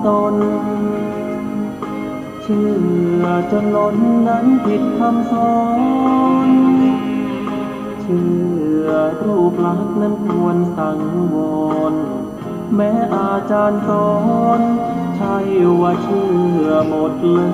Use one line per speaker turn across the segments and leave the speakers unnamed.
ตนเชื่อจนล้นนั้นผิดคำสอนเชื่อรูปลักษณ์นั้นควรสังวรแม้อาจารย์สอนใช่ว่าเชื่อหมดเลย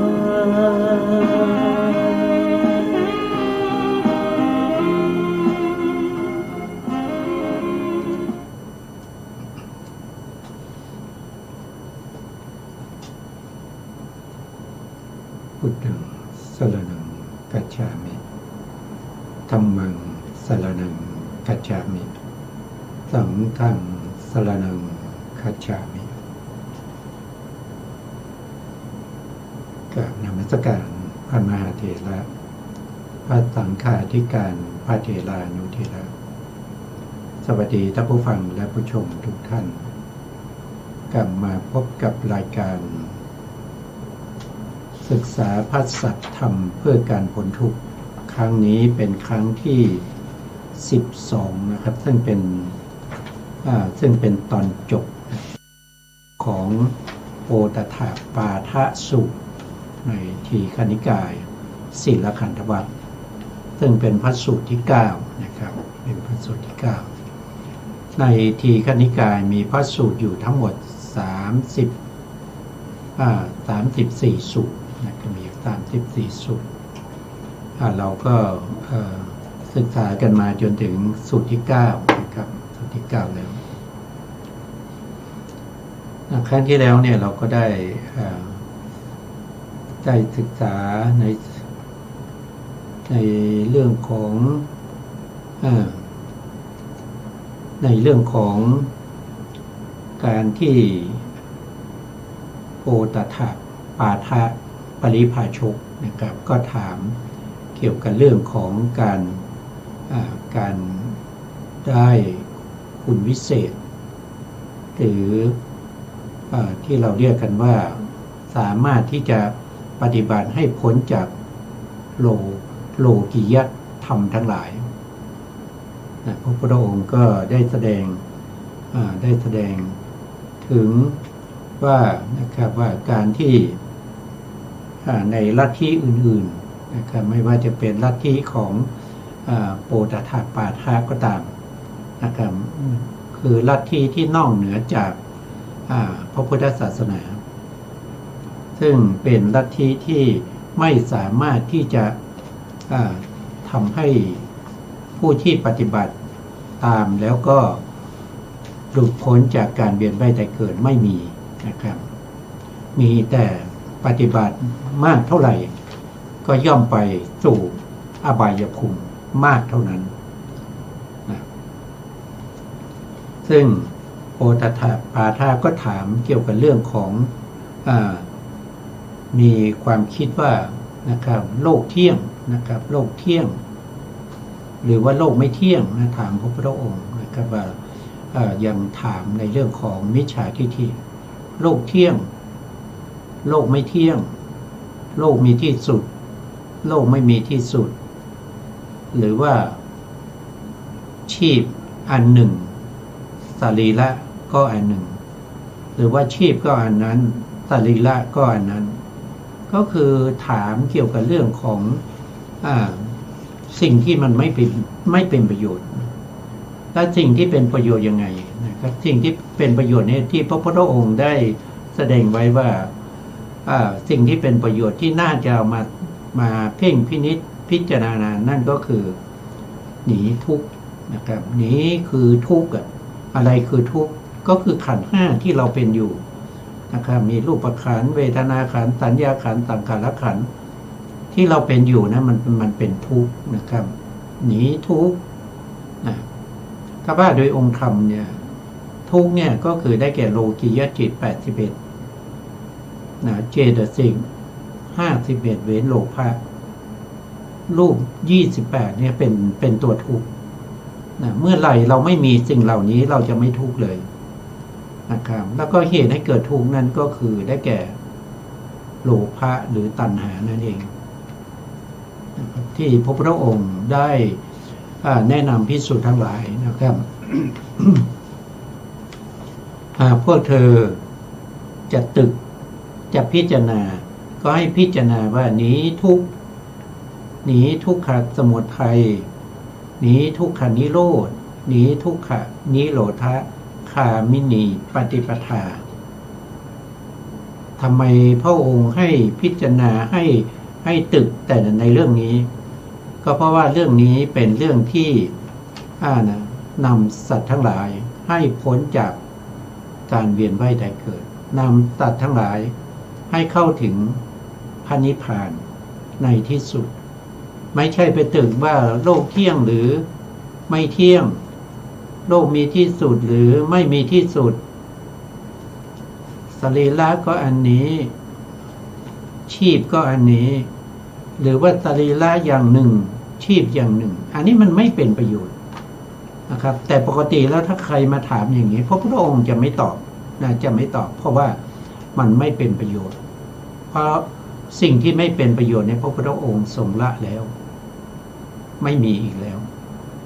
พุทธังสรณังคัจฉามิธัมมังสรณังคัจฉามิสังฆังสรณังคัจฉามิกราบนมัสการพระมหาเถระพระสังฆาธิการพระเถรานุเถระสวัสดีท่านผู้ฟังและผู้ชมทุกท่านกลับมาพบกับรายการศึกษาพระสัจธรรมเพื่อการพ้นทุกข์ครั้งนี้เป็นครั้งที่12นะครับซึ่งเป็นตอนจบของโอตถปาทสูตรในทีฆนิกายศีลขันธวรรคซึ่งเป็นพระสูตรที่9นะครับเป็นพระสูตรที่9ในทีฆนิกายมีพระสูตรอยู่ทั้งหมด34สูตรนะครับมี34สูตรเราก็ศึกษากันมาจนถึงสูตรที่9นะครับสูตรที่9แล้วครั้งที่แล้วเนี่ยเราก็ได้ศึกษาในเรื่องของการที่โอตถปาทปริภาชกนะครับก็ถามเกี่ยวกับเรื่องของการได้คุณวิเศษหรือที่เราเรียกกันว่าสามารถที่จะปฏิบัติให้พ้นจากโลกิยธรรมทั้งหลายพระพุทธองค์ก็ได้แสดงถึงว่านะครับว่าการที่ในลัทธิอื่นๆนะครับไม่ว่าจะเป็นลัทธิของโปตถปาทะก็ตามนะครับคือลัทธิที่นอกเหนือจากพระพุทธศาสนาซึ่งเป็นลัทธิที่ไม่สามารถที่จะทำให้ผู้ที่ปฏิบัติตามแล้วก็หลุดพ้นจากการเวียนว่ายตายเกิดไม่มีนะครับมีแต่ปฏิบัติมากเท่าไหร่ก็ย่อมไปสู่อบายภูมิมากเท่านั้นนะซึ่งโอตถปาทก็ถามเกี่ยวกับเรื่องของมีความคิดว่านะครับโลกเที่ยงนะครับโลกเที่ยงหรือว่าโลกไม่เที่ยงนะถามพระพุทธองค์นะครับว่ายังถามในเรื่องของมิจฉาทิฏฐิโลกเที่ยงโลกไม่เที่ยงโลกมีที่สุดโลกไม่มีที่สุดหรือว่าชีพอันหนึ่งสรีระก็อันหนึ่งหรือว่าชีพก็อันนั้นสรีระก็อันนั้นก็คือถามเกี่ยวกับเรื่องของสิ่งที่มันไม่เป็นประโยชน์และสิ่งที่เป็นประโยชน์ยังไงนะครับสิ่งที่เป็นประโยชน์เนี่ยที่พระพุทธองค์ได้แสดงไว้ว่าสิ่งที่เป็นประโยชน์ที่น่าจะเอามาเพ่งพินิจพิจารณานั่นก็คือหนีทุกข์นะครับหนีคือทุกข์อะไรคือทุกข์ก็คือขันธ์ห้าที่เราเป็นอยู่นะครับมีรูปขันธ์เวทนาขันธ์สัญญาขันธ์สังขารขันธ์ที่เราเป็นอยู่นะมันเป็นทุกข์นะครับหนีทุกข์นะถ้าว่าโดยองค์ธรรมเนี่ยทุกข์เนี่ยก็คือได้แก่โลกิยจิต81นะเจตสิก51เว้นโลภะรูป28เนี่ยเป็นตัวทุกข์นะเมื่อไหร่เราไม่มีสิ่งเหล่านี้เราจะไม่ทุกข์เลยนะครับแล้วก็เหตุให้เกิดทุกข์นั้นก็คือได้แก่โลภะหรือตัณหานั่นเองที่พระพุทธองค์ได้แนะนำภิกษุทั้งหลายนะครับ พวกเธอ จะตึกจะพิจารณาก็ให้พิจารณาว่าหนีทุกข์หนีทุกขสมุทัยหนีทุกขานิโรธหนีทุกขานิโรธคามินีปฏิปทาทำไมพระองค์ให้พิจารณาให้ตึกแต่ในเรื่องนี้ก็เพราะว่าเรื่องนี้เป็นเรื่องที่นำสัตว์ทั้งหลายให้พ้นจากการเวียนว่ายตายเกิดนำสัตว์ทั้งหลายให้เข้าถึงพระนิพพานในที่สุดไม่ใช่ไปตึกว่าโลกเที่ยงหรือไม่เที่ยงโลกมีที่สุดหรือไม่มีที่สุดสรีระก็อันนี้ชีพก็อันนี้หรือว่าสรีระอย่างหนึ่งชีพอย่างหนึ่งอันนี้มันไม่เป็นประโยชน์นะครับแต่ปกติแล้วถ้าใครมาถามอย่างนี้พระพุทธองค์จะไม่ตอบจะไม่ตอบเพราะว่ามันไม่เป็นประโยชน์เพราะสิ่งที่ไม่เป็นประโยชน์ในพระพุทธองค์ทรงละแล้วไม่มีอีกแล้ว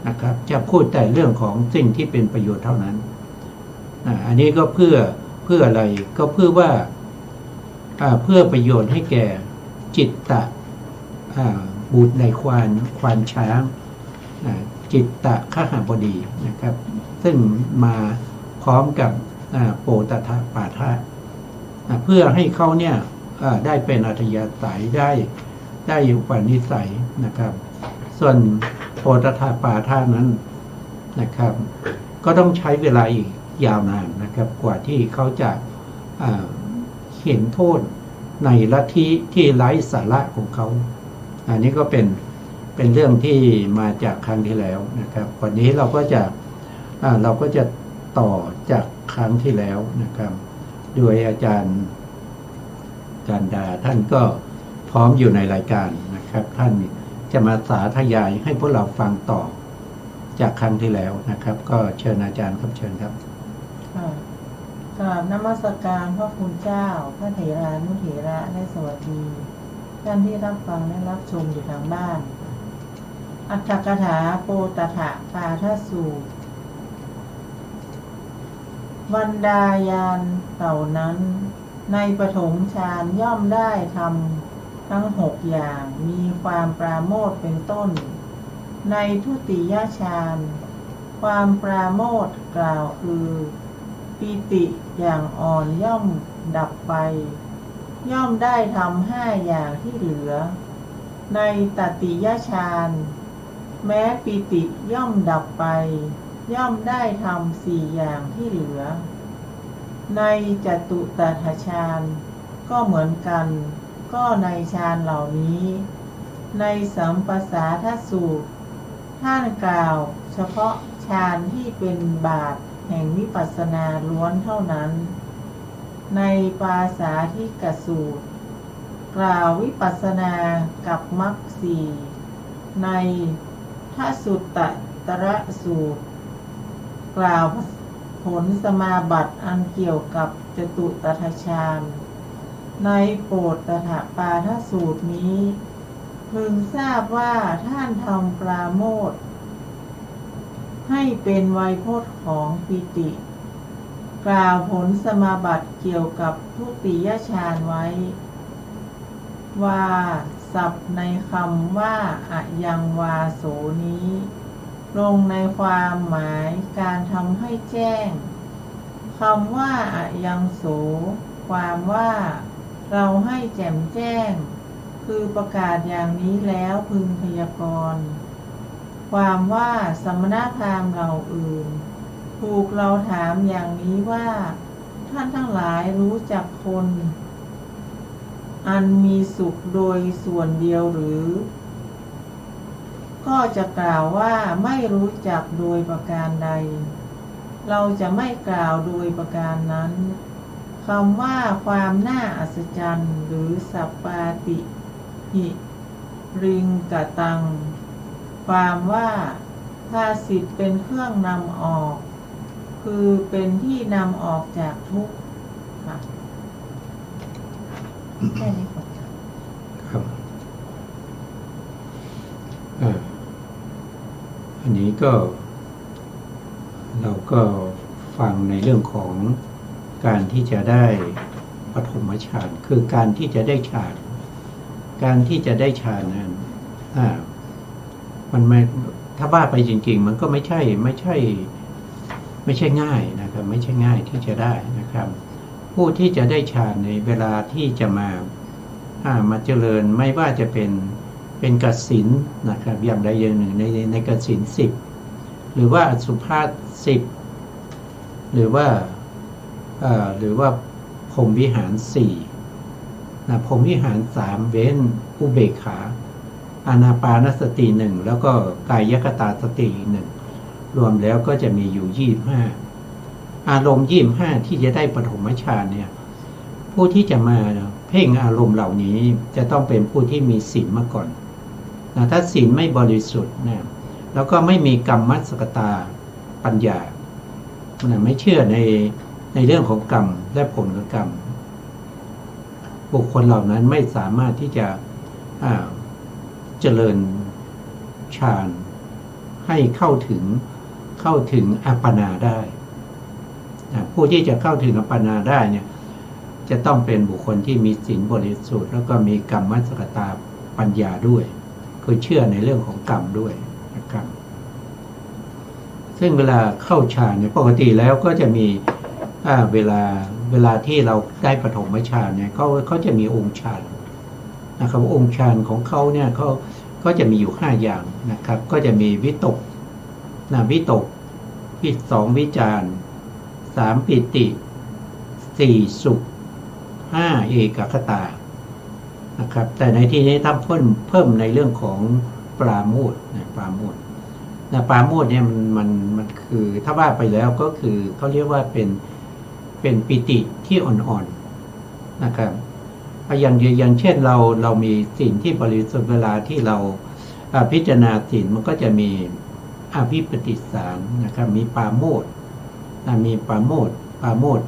นะครับจะพูดแต่เรื่องของสิ่งที่เป็นประโยชน์เท่านั้นอันนี้ก็เพื่ออะไรก็เพื่อว่าเพื่อประโยชน์ให้แก่จิตตะบุตรในควานช้างจิตตะขหบดีนะครับซึ่งมาพร้อมกับโปตทปาทะเพื่อให้เขาเนี่ยได้เป็นอัธยาศัยได้อุปนิสัยนะครับส่วนโปตทปาทะนั้นนะครับก็ต้องใช้เวลาอีกยาวนานนะครับกว่าที่เขาจะเห็นโทษในลัทธิที่ไร้สาระของเขาอันนี้ก็เป็นเรื่องที่มาจากครั้งที่แล้วนะครับวันนี้เราก็จะต่อจากครั้งที่แล้วนะครับโดยอาจารย์การดาท่านก็พร้อมอยู่ในรายการนะครับท่านจะมาสาธยายให้พวกเราฟังต่อจากครั้งที่แล้วนะครับก็เชิญอาจารย์ครับเชิญครับ
กราบนมัสการพระคุณเจ้าพระเถรานุเถระและสวัสดีท่านที่รับฟังและรับชมอยู่ทางบ้านอัตถกถาโปตถะปาทสูตรบรรดาญาณเหล่านั้นในปฐมฌานย่อมได้ทำทั้ง6อย่างมีความปราโมทย์เป็นต้นในทุติยฌานความปราโมทย์กล่าวคือปิติอย่างอ่อนย่อมดับไปย่อมได้ทำ5อย่างที่เหลือในตติยฌานแม้ปิติย่อมดับไปย่อมได้ทำ4อย่างที่เหลือในจตุตถฌานก็เหมือนกันก็ในฌานเหล่านี้ในสัมปสาทสูตรท่านกล่าวเฉพาะฌานที่เป็นบาทแห่งวิปัสสนาล้วนเท่านั้นในปาสาธิกสูตรกล่าววิปัสสนากับมรรคสี่ในทัสสุตตระสูตรกล่าวผลสมาบัติอันเกี่ยวกับจตุตถฌานในโปตถปาทสูตรนี้พึงทราบว่าท่านทำปราโมทย์ให้เป็นไวยพจน์ของปิติกล่าวผลสมาบัติเกี่ยวกับทุติยฌานไว้ว่าศัพท์ในคำว่าอะยังวาโสนี้ลงในความหมายการทำให้แจ้งคำว่าอะยังโสความว่าเราให้แจ่มแจ้งคือประกาศอย่างนี้แล้วพึงพยากรณ์ความว่าสมณพราหมณ์เหล่าอื่นถูกเราถามอย่างนี้ว่าท่านทั้งหลายรู้จักคนอันมีสุขโดยส่วนเดียวหรือก็จะกล่าวว่าไม่รู้จักโดยประการใดเราจะไม่กล่าวโดยประการนั้นคำว่าความน่าอัศจรรย์หรือสัปปาติหิริงกตังความว่าภาสิทธิ์เป็นเครื่องนำออกคือเป็นที่นำออกจากทุกข์ค่ะแค่นี้ก่อน
ครับอันนี้ก็เราก็ฟังในเรื่องของการที่จะได้ ปฐมฌานคือการที่จะได้ฌานการที่จะได้ฌานนั้นมันไม่ถ้าว่าไปจริงๆมันก็ไม่ใช่ง่ายนะครับไม่ใช่ง่ายที่จะได้นะครับผู้ที่จะได้ฌานในเวลาที่จะมาเจริญไม่ว่าจะเป็นกสิณนะครับอย่างใดอย่างหนึ่งในกสิณ10หรือว่าอสุภาษ10หรือว่าพรหมวิหาร4พรหมวิหาร3เว้นอุเบกขาอานาปานสติ1แล้วก็กายคตาสติ1รวมแล้วก็จะมีอยู่25อารมณ์25ที่จะได้ปฐมฌานเนี่ยผู้ที่จะมาเพ่งอารมณ์เหล่านี้จะต้องเป็นผู้ที่มีศีลมาก่อนถ้าศีลไม่บริสุทธิ์นะแล้วก็ไม่มีกรรมมัสกตาปัญญาไม่เชื่อในเรื่องของกรรมและผลของกรรมบุคคลเหล่านั้นไม่สามารถที่จะเจริญฌานให้เข้าถึงอัปปนาได้ผู้ที่จะเข้าถึงอัปปนาได้เนี่ยจะต้องเป็นบุคคลที่มีศีลบริสุทธิ์แล้วก็มีกรรมมัสกตาปัญญาด้วยคือเชื่อในเรื่องของกรรมด้วยนะครับซึ่งเวลาเข้าฌานเนี่ยปกติแล้วก็จะมีเวลาที่เราได้ปฐมฌานเนี่ยเขาจะมีองค์ฌานนะครับองค์ฌานของเขาเนี่ยเขาจะมีอยู่5อย่างนะครับก็จะมีวิตกวิตก2วิจาร3ปิติ4สุข5เอกคตานะครับแต่ในที่นี้ถ้าเพิ่มในเรื่องของปราโมทย์ปราโมทย์เนี่ยมันคือถ้าว่าไปแล้วก็คือเขาเรียกว่าเป็นปิติที่อ่อนๆนะครับอย่างเช่นเรามีศีลที่บริสุทธิ์เวลาที่เราพิจารณาศีลมันก็จะมีอภิปฏิสารนะครับมีปราโมทย์มีปราโมทย์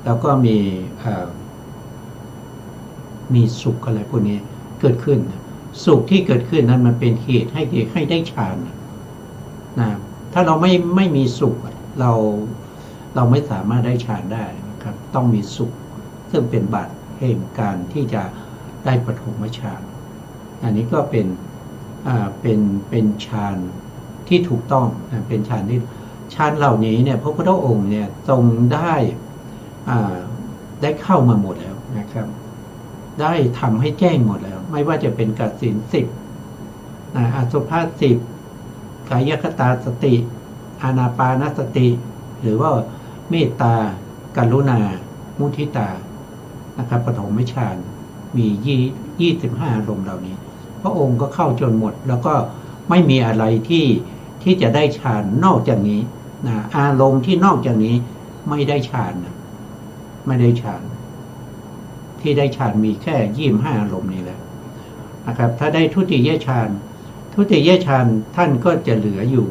แล้วก็มีสุขอะไรพวกนี้เกิดขึ้นสุขที่เกิดขึ้นนั้นมันเป็นเหตุให้ได้ฌานนะถ้าเราไม่มีสุขเราไม่สามารถได้ฌานได้นะครับต้องมีสุขซึ่งเป็นบัตรแห่งการที่จะได้ปฐมฌานอันนี้ก็เป็นฌานที่ถูกต้องเป็นฌานที่ฌานเหล่านี้เนี่ยพระพุทธองค์เนี่ยทรงได้เข้ามาหมดแล้วนะครับได้ทำให้แจ้งหมดแล้วไม่ว่าจะเป็นกสิณ10อสุภาษ10กายคตาสติอานาปานสติหรือว่าเมตตากรุณามุทิตานะครับปฐมฌานมี25อารมณ์เหล่านี้พระองค์ก็เข้าจนหมดแล้วก็ไม่มีอะไรที่จะได้ฌานนอกจากนี้อารมณ์ที่นอกจากนี้ไม่ได้ฌานไม่ได้ฌานที่ได้ฌานมีแค่25อารมณ์นี้แหละนะครับถ้าได้ทุติยฌานท่านก็จะเหลืออยู่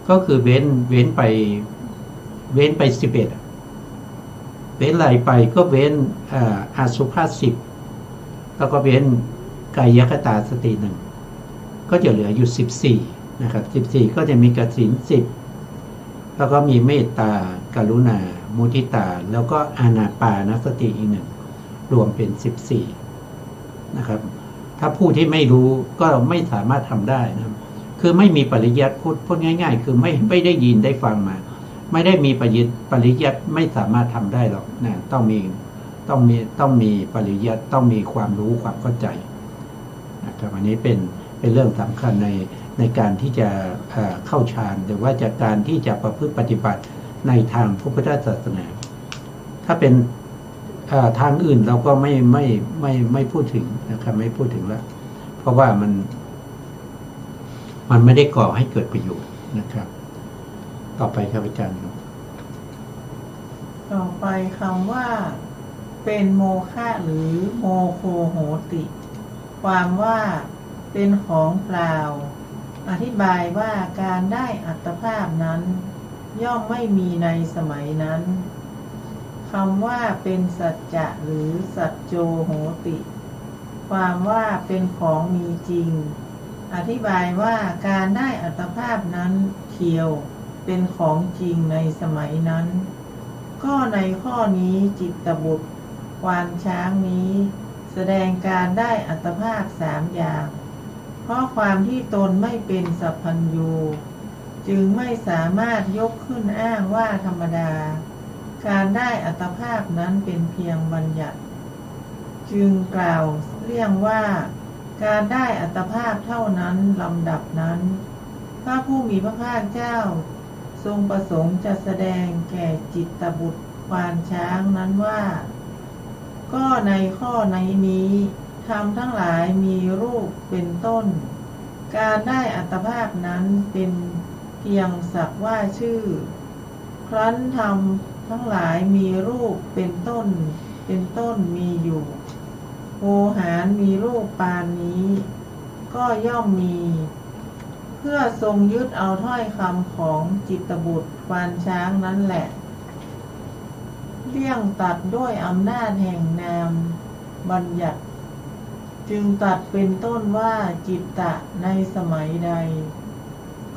ก็คือเว้นไป11เว้นไหลไปก็เว้นอสุภาษ10แล้วก็เว้นกายคตาสติ1ก็จะเหลืออยู่14นะครับ14ก็จะมีกสิณ10แล้วก็มีเมตตากรุณามุทิตาแล้วก็อานาปานสติอีก1รวมเป็น14นะครับถ้าผู้ที่ไม่รู้ก็ไม่สามารถทำได้นะคือไม่มีปริยัติพูดง่ายๆคือไม่ได้ยินได้ฟังมาไม่ได้มีปริยัติไม่สามารถทำได้หรอกนะต้องมีปริยัติต้องมีความรู้ความเข้าใจนะครับอันนี้เป็นเรื่องสำคัญในการที่จะเข้าฌานหรือว่าจากการที่จะประพฤติปฏิบัติในทางพระพุทธศาสนาถ้าเป็นทางอื่นเราก็ไม่พูดถึงนะครับไม่พูดถึงแล้วเพราะว่ามันไม่ได้ก่อให้เกิดประโยชน์นะครับต่อไปครับอาจารย์
ต่อไปคำว่าเป็นโมฆะหรือโมโคโหติ ความว่าเป็นของเปล่าอธิบายว่าการได้อัตภาพนั้นย่อมไม่มีในสมัยนั้นคำว่าเป็นสัจจะหรือสัจโจโหติ ความว่าเป็นของมีจริงอธิบายว่าการได้อัตภาพนั้นเทียวเป็นของจริงในสมัยนั้นก็ในข้อนี้จิตตบุตร ควานช้างนี้แสดงการได้อัตภาพ3 อย่าง เพราะความที่ตนไม่เป็นสัพพัญญูจึงไม่สามารถยกขึ้นอ้างว่าธรรมดาการได้อัตภาพนั้นเป็นเพียงบัญญัติจึงกล่าวเรียกว่าการได้อัตภาพเท่านั้นลำดับนั้นพระผู้มีพระภาคเจ้าทรงประสงค์จะแสดงแก่จิตตบุตรควานช้างนั้นว่าก็ในข้อนี้ธรรมทั้งหลายมีรูปเป็นต้นการได้อัตภาพนั้นเป็นเพียงสักว่าชื่อครั้นธรรมทั้งหลายมีรูปเป็นต้นมีอยู่โวหารมีรูปปานนี้ก็ย่อมมีเพื่อทรงยึดเอาถ้อยคำของจิตตบุตรควานช้างนั้นแหละเลี่ยงตัดด้วยอำนาจแห่งนามบัญญัติจึงตัดเป็นต้นว่าจิตตะในสมัยใด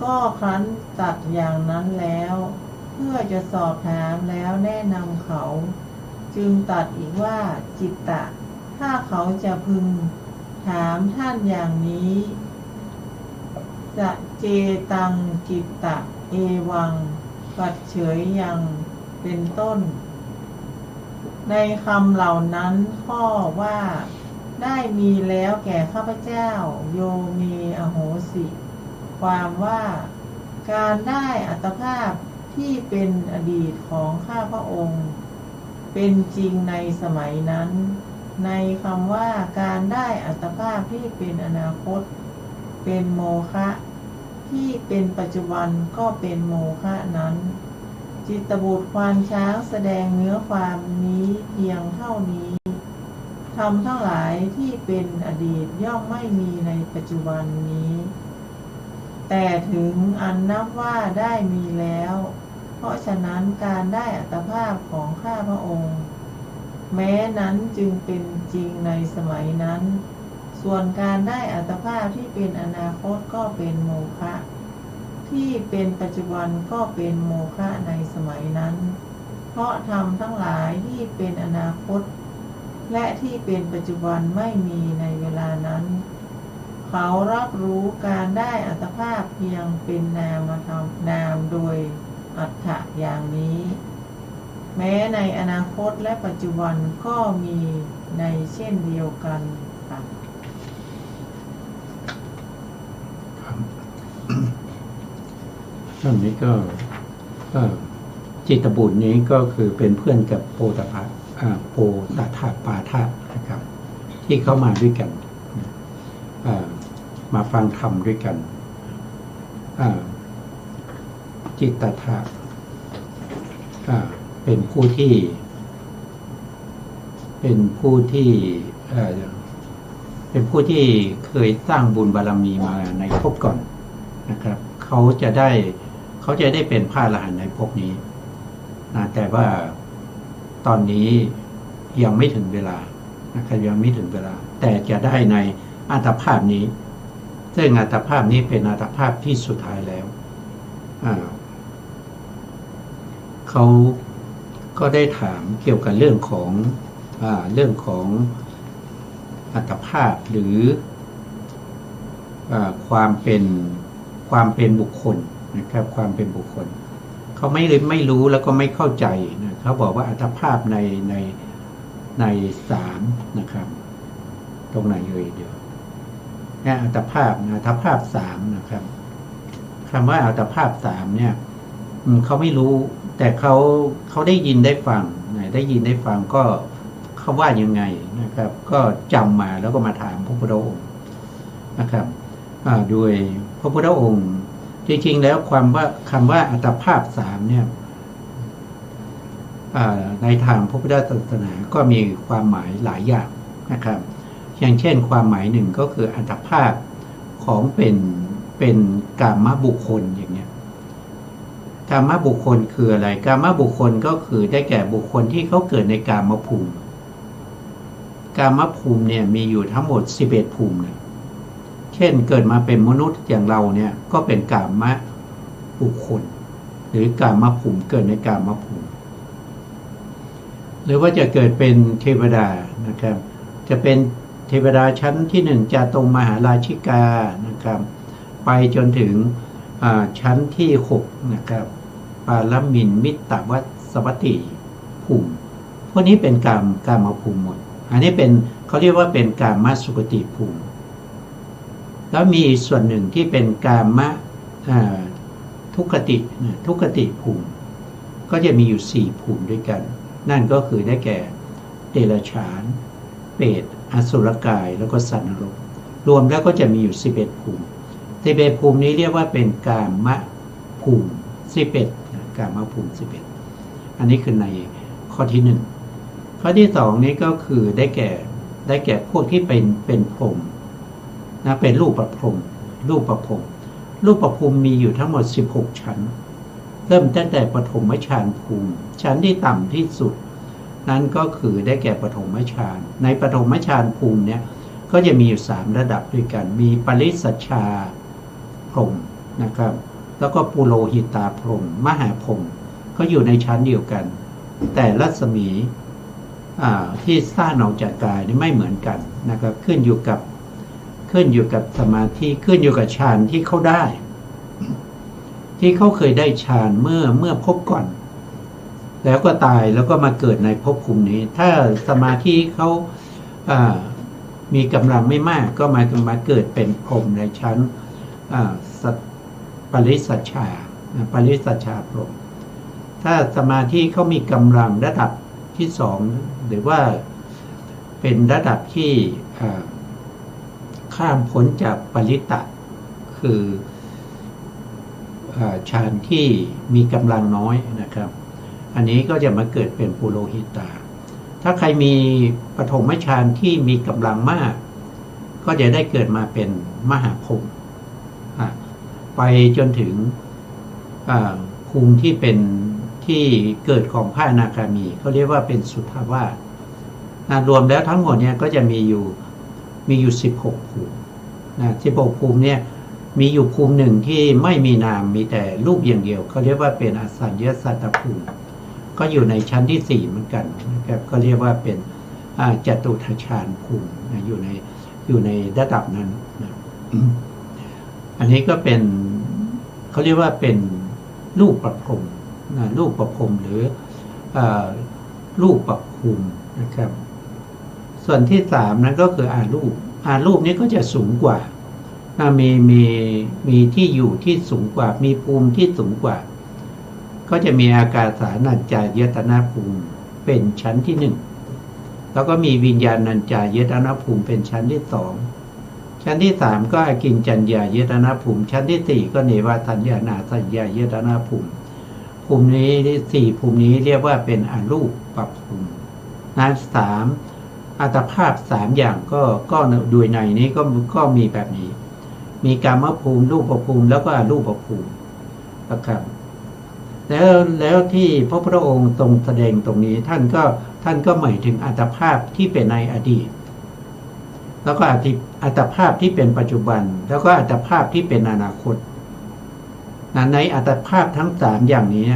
ก็ครั้นตัดอย่างนั้นแล้วเพื่อจะสอบถามแล้วแนะนำเขาจึงตัดอีกว่าจิตตะถ้าเขาจะพึงถามท่านอย่างนี้จะเจตังจิตตะเอวังปัจเฉยยังเป็นต้นในคำเหล่านั้นข้อว่าได้มีแล้วแก่ข้าพเจ้าโยเมอโหสิความว่าการได้อัตภาพที่เป็นอดีตของข้าพระองค์เป็นจริงในสมัยนั้นในคำว่าการได้อัตภาพที่เป็นอนาคตเป็นโมฆะที่เป็นปัจจุบันก็เป็นโมฆะนั้นจิตตบุตรควานช้างแสดงเนื้อความนี้เพียงเท่านี้ธรรมทั้งหลายที่เป็นอดีตย่อมไม่มีในปัจจุบันนี้แต่ถึงอันนับว่าได้มีแล้วเพราะฉะนั้นการได้อัตภาพของข้าพระองค์แม้นั้นจึงเป็นจริงในสมัยนั้นส่วนการได้อัตภาพที่เป็นอนาคตก็เป็นโมฆะที่เป็นปัจจุบันก็เป็นโมฆะในสมัยนั้นเพราะธรรมทั้งหลายที่เป็นอนาคตและที่เป็นปัจจุบันไม่มีในเวลานั้นเขารับรู้การได้อัตภาพเพียงเป็นนามธรรมนามโดยอัตถะอย่างนี้แม้ในอนาคตและปัจจุบันก็มีในเช่นเดียวกันค่ะ
ตอนนี้ก็จิตตบุตรนี้ก็คือเป็นเพื่อนกับโปตถะปาทะนะครับที่เข้ามาด้วยกันมาฟังธรรมด้วยกันจิตตถะเป็นผู้ที่เคยสร้างบุญบารมีมาในภพก่อนนะครับเขาจะได้เป็นพระอรหันต์ในภพนี้นะแต่ว่าตอนนี้ยังไม่ถึงเวลานะครับยังไม่ถึงเวลาแต่จะได้ในอัตภาพนี้ซึ่งอัตภาพนี้เป็นอัตภาพที่สุดท้ายแล้วเขาก็ได้ถามเกี่ยวกับเรื่องของอัตภาพหรือความเป็นบุคคลนะครับความเป็นบุคคลเขาไม่รู้แล้วก็ไม่เข้าใจนะเขาบอกว่าอัตภาพใน3นะครับตรงไหนเดี๋ยวเนี่ยอัตภาพ3นะครับคำว่าอัตภาพ3เนี่ยเขาไม่รู้แต่เขาได้ยินได้ฟังได้ยินได้ฟังก็เขาว่ายังไงนะครับก็จำมาแล้วก็มาถามพระพุทธองค์นะครับโดยพระพุทธองค์จริงๆแล้วคำว่าอัตภาพ3เนี่ยในทางพระพุทธศาสนาก็มีความหมายหลายอย่างนะครับอย่างเช่นความหมายหนึ่งก็คืออัตภาพของเป็นกามบุคคลอย่างเงี้ยกามบุคคลคืออะไรกามบุคคลก็คือได้แก่บุคคลที่เขาเกิดในกามภูมิเนี่ยมีอยู่ทั้งหมด11ภูมินะเช่นเกิดมาเป็นมนุษย์อย่างเราเนี่ยก็เป็นกามบุคคลหรือกามภูมิเกิดในกามภูมิ หรือว่าจะเกิดเป็นเทวดานะครับจะเป็นเทวดาชั้นที่หนึ่งจาตุมหาราชิกานะครับไปจนถึงชั้นที่6นะครับปาลมินมิตตวัสวัตติภูมิพวกนี้เป็นกามภูมิหมดอันนี้เป็นเขาเรียกว่าเป็นกามสุคติภูมิแล้วมีส่วนหนึ่งที่เป็นกามทุกขติภูมิก็จะมีอยู่4ภูมิด้วยกันนั่นก็คือได้แก่เดรัจฉานเปรตอสุรกายแล้วก็สัตว์นรกรวมแล้วก็จะมีอยู่11ภูมิ11ภูมินี้เรียกว่าเป็นกามภูมิ11กามภูมิ11อันนี้คือในข้อที่1ข้อที่2นี้ก็คือได้แก่พวกที่เป็นพรหมนะเป็นรูปประพรหมรูปประพรหมมีอยู่ทั้งหมด16ชั้นเริ่มตั้งแต่ปฐมฌานภูมิชั้นที่ต่ำที่สุดนั้นก็คือได้แก่ปฐมฌานในปฐมฌานภูมิเนี่ยก็จะมีอยู่3ระดับด้วยกันมีปริสัชชาพรหมนะครับแล้วก็ปุโรหิตาพรหมมหาพรหมก็อยู่ในชั้นเดียวกันแต่รัศมีที่สร้างออกจากกายนี่ไม่เหมือนกันนะครับขึ้นอยู่กับสมาธิขึ้นอยู่กับฌานที่เขาได้ที่เขาเคยได้ฌานเมื่อพบก่อนแล้วก็ตายแล้วก็มาเกิดในภพภูมินี้ถ้าสมาธิเขามีกำลังไม่มากก็มาเกิดเป็นพรหมในชั้นปริสัชชาพรหมถ้าสมาธิเขามีกำลังระดับที่2หรือว่าเป็นระดับที่ข้ามพ้นจากปริตะคือฌานที่มีกำลังน้อยนะครับอันนี้ก็จะมาเกิดเป็นปุโรหิตาถ้าใครมีปฐมฌานที่มีกำลังมากก็จะได้เกิดมาเป็นมหาพรหมไปจนถึงภูมิที่เป็นที่เกิดของพระอนาคามีเขาเรียกว่าเป็นสุทธาวาสรวมแล้วทั้งหมดเนี่ยก็จะมีอยู่16ภูมิ16ภูมิเนี่ยมีอยู่ภูมิหนึ่งที่ไม่มีนามมีแต่รูปอย่างเดียวเขาเรียกว่าเป็นอสัญญสัตตภูมิก็อยู่ในชั้นที่4เหมือนกันนะครับก็เรียกว่าเป็นจตุทัชฌานภูมิอยู่ในระดับนั้นนะอันนี้ก็เป็นเขาเรียกว่าเป็นรูปประพรหมรูปประพรหมหรือรูปประภูมินะครับส่วนที่3นั้นก็คือรูปนี้ก็จะสูงกว่ามีที่อยู่ที่สูงกว่ามีภูมิที่สูงกว่าก็จะมีอากาสานัญจายตนะภูมิเป็นชั้นที่1แล้วก็มีวิญญาณัญจายตนะภูมิเป็นชั้นที่2ชั้นที่3ก็อากิญจัญญายตนะภูมิชั้นที่4ก็เนวสัญญานาสัญญายตนะภูมินี้4ภูมินี้เรียกว่าเป็นอรูปประภูมินั้น3อัตภาพ3อย่างก็โดยในนี้ก็มีแบบนี้มีกามภูมิรูปภูมิแล้วก็อรูปภูมินะครับแล้วที่พระพุทธองค์ทรงแสดงตรงนี้ท่านก็หมายถึงอัตภาพที่เป็นในอดีตแล้วก็อัตภาพที่เป็นปัจจุบันแล้วก็อัตภาพที่เป็นอนาคตในอัตภาพทั้ง3อย่างนี้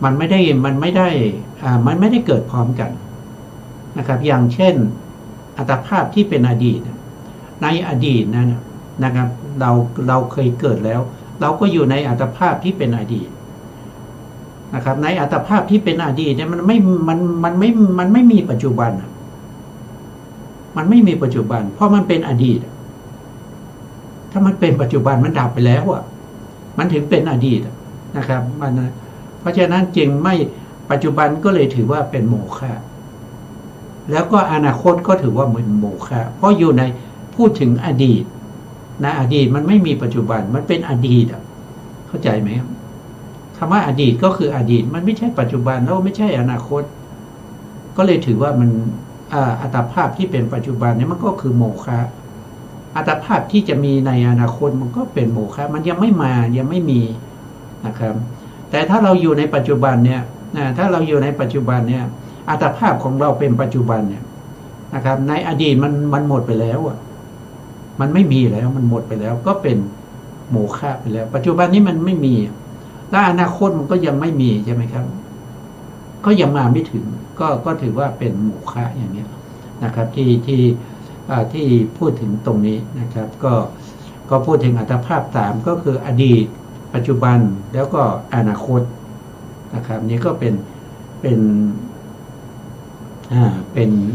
มันไม่ได้เกิดพร้อมกันนะครับอย่างเช่นอัตภาพที่เป็นอดีตในอดีตนั้นนะครับเราเคยเกิดแล้วเราก็อยู่ในอัตภาพที่เป็นอดีตนะครับในอัตภาพที่เป็นอดีตเนี่ยมันไม่มีปัจจุบันมันไม่มีปัจจุบันเพราะมันเป็นอดีตถ้ามันเป็นปัจจุบันมันดับไปแล้วมันถึงเป็นอดีตนะครับเพราะฉะนั้นจึงไม่ปัจจุบันก็เลยถือว่าเป็นโมฆะแล้วก็อนาคตก็ถือว่าเป็นโมฆะเพราะอยู่ในพูดถึงอดีตอดีตมันไม่มีปัจจุบันมันเป็นอดีตเข้าใจไหมครับคำว่าอดีตก็คืออดีตมันไม่ใช่ปัจจุบันแล้วไม่ใช่อนาคตก็เลยถือว่ามันอัตภาพที่เป็นปัจจุบันนี้มันก็คือโมฆะอัตภาพที่จะมีในอนาคตมันก็เป็นโมฆะมันยังไม่มายังไม่มีนะครับแต่ถ้าเราอยู่ในปัจจุบันเนี่ยถ้าเราอยู่ในปัจจุบันเนี่ยอัตภาพของเราเป็นปัจจุบันเนี่ยนะครับในอดีตมันหมดไปแล้วมันไม่มีแล้วมันหมดไปแล้วก็เป็นโมฆะไปแล้วปัจจุบันนี้มันไม่มีและอนาคตมันก็ยังไม่มีใช่ไหมครับ ก็ยังมาไม่ถึงก็ถือว่าเป็นโมฆะอย่างนี้นะครับที่พูดถึงตรงนี้นะครับก็พูดถึงอัตภาพ3ก็คืออดีตปัจจุบันแล้วก็อนาคตนะครับนี่ก็เป็น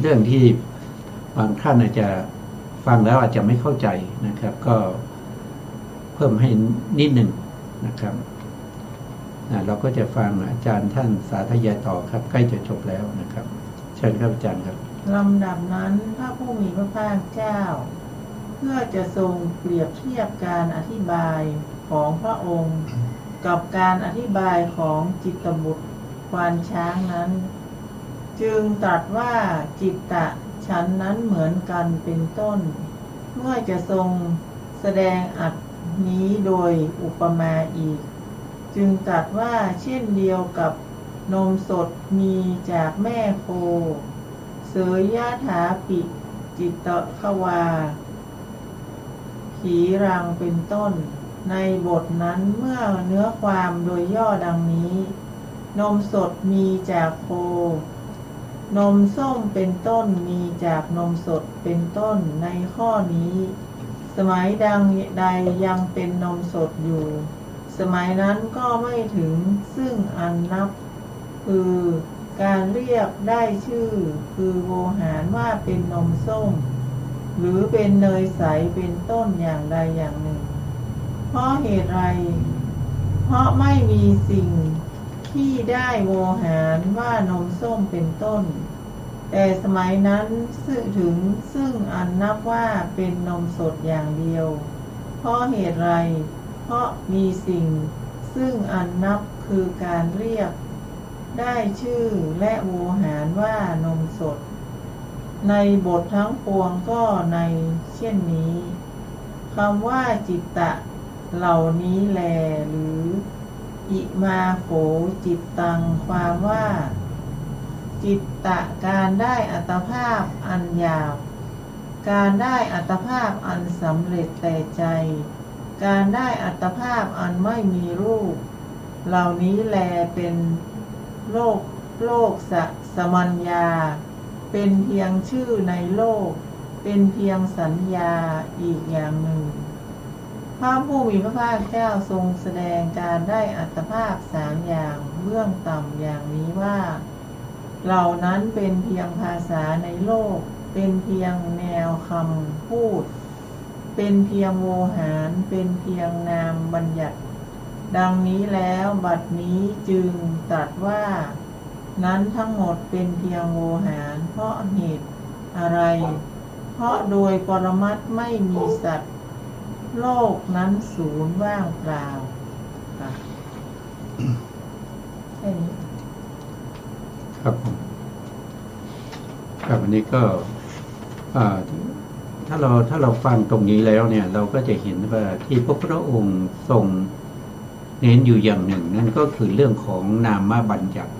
เรื่องที่บางท่านอาจจะฟังแล้วอาจจะไม่เข้าใจนะครับก็เพิ่มให้นิดหนึ่งนะครับเราก็จะฟังอาจารย์ท่านสาธยายต่อครับใกล้จะจบแล้วนะครับเชิญครับอาจารย์ครับ
ลำดับนั้นพระผู้มีพระภาคเจ้าเพื่อจะทรงเปรียบเทียบการอธิบายของพระองค์กับการอธิบายของจิตตบุตรควานช้างนั้นจึงตรัสว่าจิตตะฉันนั้นเหมือนกันเป็นต้นเมื่อจะทรงแสดงอัตนี้โดยอุปมาอีกจึงตรัสว่าเช่นเดียวกับนมสดมีจากแม่โคเสยยะถาปิจิตตะควาขีรังเป็นต้นในบทนั้นเมื่อเนื้อความโดยย่อดังนี้นมสดมีจากโคนมส้มเป็นต้นมีจากนมสดเป็นต้นในข้อนี้สมัยใดยังเป็นนมสดอยู่สมัยนั้นก็ไม่ถึงซึ่งอันนับคือการเรียกได้ชื่อคือโวหารว่าเป็นนมส้มหรือเป็นเนยใสเป็นต้นอย่างใดอย่างหนึ่งเพราะเหตุไรเพราะไม่มีสิ่งที่ได้โวหารว่านมส้มเป็นต้นแต่สมัยนั้นถึงซึ่งอันนับว่าเป็นนมสดอย่างเดียวเพราะเหตุไรเพราะมีสิ่งซึ่งอันนับคือการเรียกได้ชื่อและโวหารว่านมสดในบททั้งปวงก็ในเช่นนี้คำว่าจิตตะเหล่านี้แลหรืออิมาโขจิตตังความว่าจิตตะการได้อัตภาพอันหยาบการได้อัตภาพอันสำเร็จแต่ใจการได้อัตภาพอันไม่มีรูปเหล่านี้แลเป็นโลกสมัญญาเป็นเพียงชื่อในโลกเป็นเพียงสัญญาอีกอย่างหนึ่งพระผู้มีพระภาคเจ้าทรงแสดงการได้อัตภาพ3อย่างเบื้องต่ำอย่างนี้ว่าเหล่านั้นเป็นเพียงภาษาในโลกเป็นเพียงแนวคำพูดเป็นเพียงโวหารเป็นเพียงนามบัญญัติดังนี้แล้วบัดนี้จึงตรัสว่านั้นทั้งหมดเป็นเพียงโวหารเพราะเหตุอะไรเพราะโดยปรมัตถ์ไม่มีสัตว์โลกนั้นศูนย์ว่างเปล่าค่ะแค่นี้
ครับผมครับวันนี้ก็ถ้าเราฟังตรงนี้แล้วเนี่ยเราก็จะเห็นว่าที่พระพุทธองค์ทรงเน้นอยู่อย่างหนึ่งนั่นก็คือเรื่องของนามบัญญัติ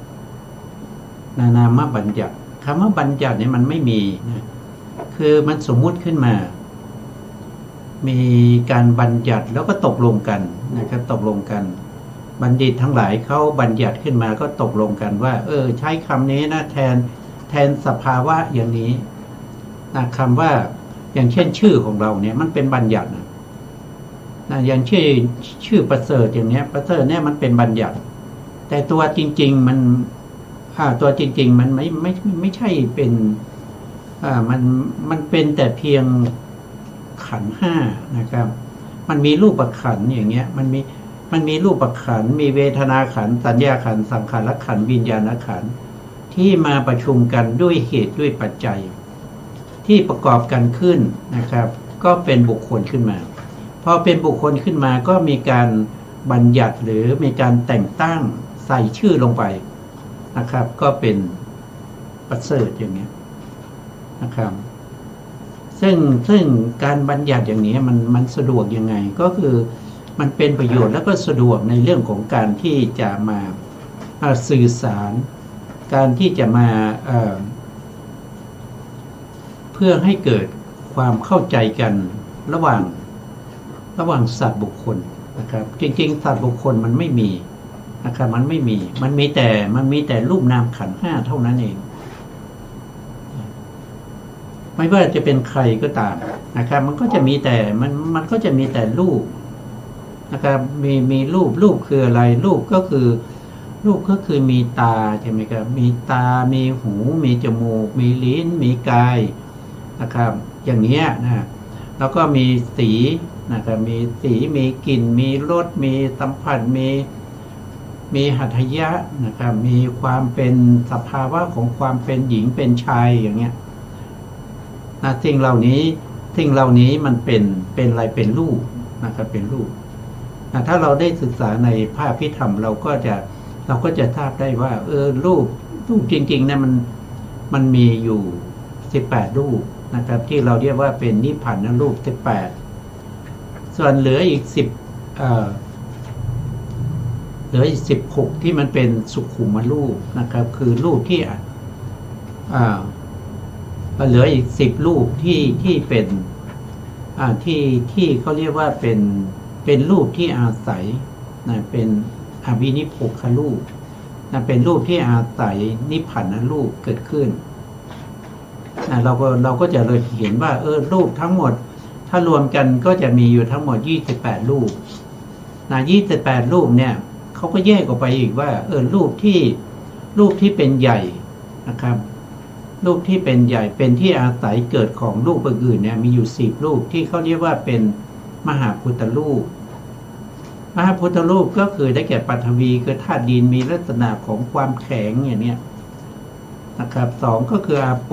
นามบัญญัติคำว่าบัญญัติเนี่ยมันไม่มีนะคือมันสมมุติขึ้นมามีการบัญญัติแล้วก็ตกลงกันนะครับตกลงกันบัณฑิตทั้งหลายเขาบัญญัติขึ้นมาก็ตกลงกันว่าใช้คำนี้นะแทนสภาวะอย่างนี้นะคำว่าอย่างเช่นชื่อของเราเนี่ยมันเป็นบัญญัตินะอย่างชื่อประเสริฐอย่างเนี้ยประเสริฐเนี่ยมันเป็นบัญญัติแต่ตัวจริงๆมันตัวจริงๆมันไม่ใช่เป็นมันเป็นแต่เพียงขันธ์ห้านะครับมันมีรูปขันธ์อย่างเงี้ยมันมีรูปขันธ์มีเวทนาขันธ์สัญญาขันธ์สังขารขันธ์วิญญาณขันธ์ที่มาประชุมกันด้วยเหตุด้วยปัจจัยที่ประกอบกันขึ้นนะครับก็เป็นบุคคลขึ้นมาพอเป็นบุคคลขึ้นมาก็มีการบัญญัติหรือมีการแต่งตั้งใส่ชื่อลงไปนะครับก็เป็นประเสริฐอย่างเงี้ยนะครับซึ่งการบัญญัติอย่างนี้มันสะดวกยังไงก็คือมันเป็นประโยชน์แล้วก็สะดวกในเรื่องของการที่จะมาสื่อสารการที่จะมาเพื่อให้เกิดความเข้าใจกันระหว่างสัตว์บุคคลนะครับจริงๆสัตว์บุคคลมันไม่มี นะครับมันไม่มีมันมีแต่รูปนามขันธ์ห้าเท่านั้นเองไม่ว่าจะเป็นใครก็ตามนะครับมันก็จะมีแต่มันก็จะมีแต่รูปนะครับมีรูปคืออะไรรูปก็คือมีตาใช่ไหมครับมีตามีหูมีจมูกมีลิ้นมีกายนะครับอย่างนี้นะแล้วก็มีสีนะครับมีสีมีกลิ่นมีรสมีสัมผัสมีหัตถยะนะครับมีความเป็นสภาวะของความเป็นหญิงเป็นชายอย่างเงี้ยนะสิ่งเหล่านี้มันเป็นอะไรเป็นรูปนะครับเป็นรูปนะถ้าเราได้ศึกษาในภาพพิธรรมเราก็จะทราบได้ว่ารูปจริงๆนะมันมีอยู่18รูปนะครับที่เราเรียกว่าเป็นนิพพานรูป18ส่วนเหลืออีก16ที่มันเป็นสุขุมรูปนะครับคือรูปที่เหลืออีก10รูปที่เป็นที่เขาเรียกว่าเป็นรูปที่อาศัยนะเป็นอวินิพพครูปนะเป็นรูปที่อาศัยนิพพานรูปเกิดขึ้นนะเราก็จะเลยเห็นว่ารูปทั้งหมดถ้ารวมกันก็จะมีอยู่ทั้งหมด28รูปนะ28รูปเนี่ยเขาก็แยกออกไปอีกว่ารูปที่เป็นใหญ่นะครับรูปที่เป็นใหญ่เป็นที่อาศัยเกิดของรูปอื่นเนี่ยมีอยู่10รูปที่เขาเรียกว่าเป็นมหาพุทธรูปมหาพุทธรูปก็คือได้แก่ปฐวีคือธาตุดินมีลักษณะของความแข็งอย่างเนี้ยนะครับ2ก็คืออาโป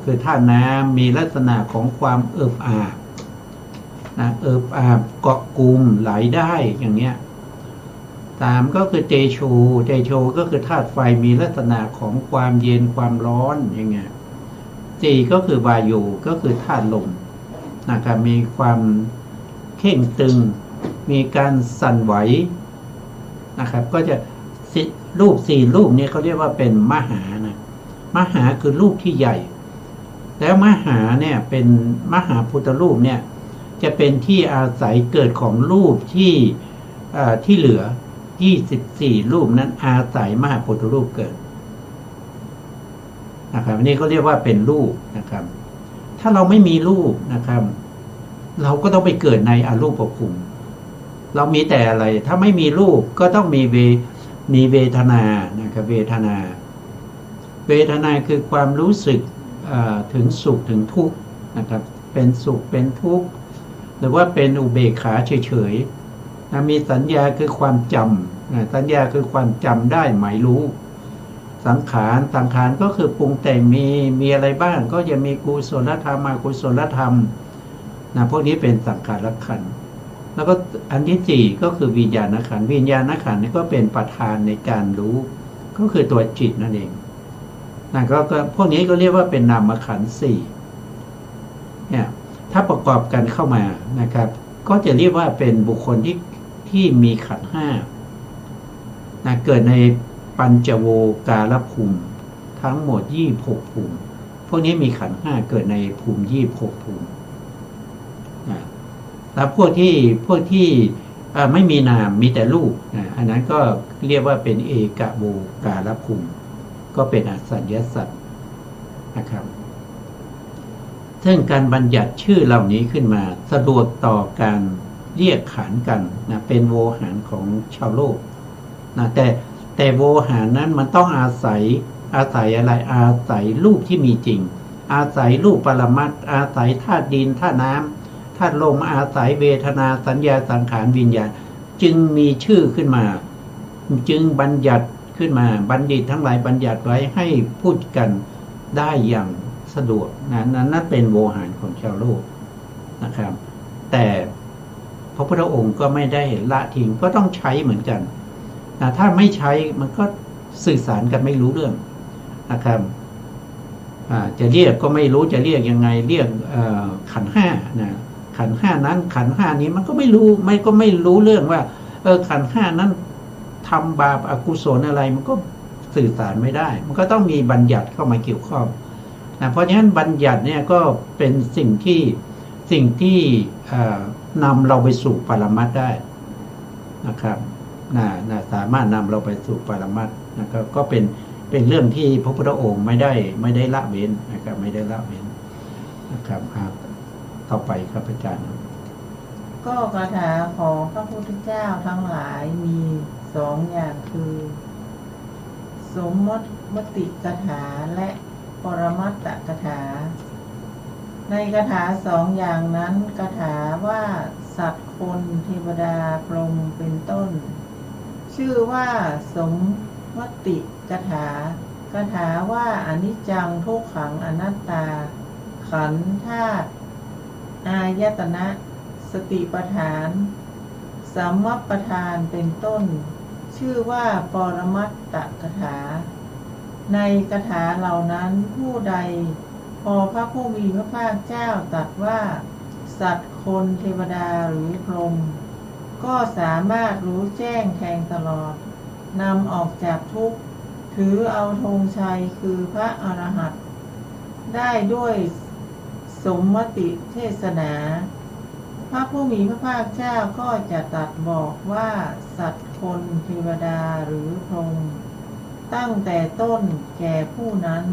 คือธาตุน้ำมีลักษณะของความเอิบอาบนะเอิบอาบเกาะกลุ่มไหลได้อย่างเนี้ย3ก็คือเตโชก็คือธาตุไฟมีลักษณะของความเย็นความร้อนอย่างเงี้ย4ก็คือวายุก็คือธาตุลมนะครับมีความเข่งตึงมีการสั่นไหวนะครับก็จะรูป4รูปนี้เขาเรียกว่าเป็นมหานะมหาคือรูปที่ใหญ่แล้วมหาเนี่ยเป็นมหาพุทธรูปเนี่ยจะเป็นที่อาศัยเกิดของรูปที่เหลือ24รูปนั้นอาศัยมหาพุทธรูปเกิดนะครับอันนี้ก็เรียกว่าเป็นรูปนะครับถ้าเราไม่มีรูปนะครับเราก็ต้องไปเกิดในอรูปภพเรามีแต่อะไรถ้าไม่มีรูปก็ต้องมีเวทนานะครับเวทนาคือความรู้สึกถึงสุขถึงทุกข์นะครับเป็นสุขเป็นทุกข์หรือว่าเป็นอุเบกขาเฉยๆมีสัญญาคือความจำสัญญาคือความจำได้หมายรู้สังขารก็คือปรุงแต่งมีอะไรบ้างก็จะมีกุศลธรรมอกุศลธรรมพวกนี้เป็นสังขารขันธ์แล้วก็อันที่4ก็คือวิญญาณขันธ์นี่ก็เป็นประธานในการรู้ก็คือตัวจิตนั่นเองก็พวกนี้ก็เรียกว่าเป็นนามขันธ์4เนี่ยถ้าประกอบกันเข้ามานะครับก็จะเรียกว่าเป็นบุคคลที่มีขันธ์5เกิดในปัญจโวการภูมิทั้งหมด26ภูมิพวกนี้มีขันธ์5เกิดในภูมิ26ภูมิแล้วพวกที่ไม่มีนามมีแต่รูปอันนั้นก็เรียกว่าเป็นเอกโวการภูมิก็เป็นอสัญญสัตว์นะครับซึ่งการบัญญัติชื่อเหล่านี้ขึ้นมาสะดวกต่อการเรียกขานกันเป็นโวหารของชาวโลกแต่โวหารนั้นมันต้องอาศัยอะไรอาศัยรูปที่มีจริงอาศัยรูปปรมัตถ์อาศัยธาตุดินธาตุน้ำธาตุลมอาศัยเวทนาสัญญาสังขารวิญญาณจึงมีชื่อขึ้นมาจึงบัญญัติขึ้นมาบัณฑิตทั้งหลายบัญญัติไว้ให้พูดกันได้อย่างสะดวกนั่นเป็นโวหารของชาวโลกนะครับแต่พระพุทธองค์ก็ไม่ได้ละทิ้งก็ต้องใช้เหมือนกันถ้าไม่ใช้มันก็สื่อสารกันไม่รู้เรื่องนะครับจะเรียกก็ไม่รู้จะเรียกยังไงเรียกขันธ์5นะขันธ์5นั้นขันธ์5นี้มันก็ไม่รู้เรื่องว่าขันธ์5นั้นทำบาปอกุศลอะไรมันก็สื่อสารไม่ได้มันก็ต้องมีบัญญัติเข้ามาเกี่ยวข้องเพราะฉะนั้นบัญญัติเนี่ยก็เป็นสิ่งที่นำเราไปสู่ปรมัตถ์ได้นะครับ สามารถนำเราไปสู่ปรมัตถ์นะครับก็เป็นเรื่องที่พระพุทธองค์ไม่ได้ละเว้นนะครับไม่ได้ละเว้นนะครับต่อไปครับอาจารย์
ก็คาถาของพระพุทธเจ้าทั้งหลายมี2 อย่างคือสมมติคาถาและปรมัตถคาถาในคาถา2 อย่างนั้นคาถาว่าสัตว์คนเทวดาพรหมเป็นต้นชื่อว่าสมมติคาถาคาถาว่าอนิจจังทุกขังอนัตตาขันธ์ธาตุอายตนะสติปัฏฐานสัมมัปปทานเป็นต้นชื่อว่าปรมัตถคาถาในคาถาเหล่านั้นผู้ใดพอพระผู้มีพระภาคเจ้าตรัสว่าสัตว์คนเทวดาหรือพรหมก็สามารถรู้แจ้งแทงตลอดนำออกจากทุกข์ถือเอาธงชัยคือพระอรหันต์ได้ด้วยสมมติเทศนาพระผู้มีพระภาคเจ้าก็จะตรัสบอกว่าสัตว์คนเทวดาหรือพรหมตั้งแต่ต้นแก่ผู้นั้น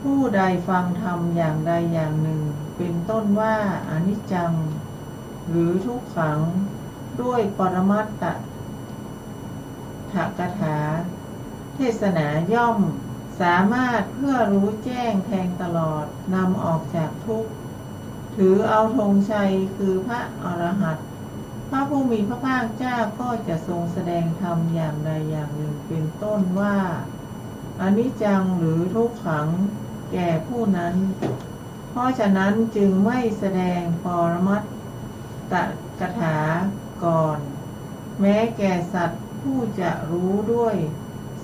ผู้ใดฟังธรรมอย่างใดอย่างหนึ่งเป็นต้นว่าอนิจจังหรือทุกขังด้วยปรมัตถคาถาเทศนาย่อมสามารถเพื่อรู้แจ้งแทงตลอดนำออกจากทุกข์ถือเอาธงชัยคือพระอรหันต์พระผู้มีพระภาคเจ้าก็จะทรงแสดงธรรมอย่างใดอย่างหนึ่งเป็นต้นว่าอนิจจังหรือทุกขังแก่ผู้นั้นเพราะฉะนั้นจึงไม่แสดงปรมัตถคาถาก่อนแม้แก่สัตว์ผู้จะรู้ด้วย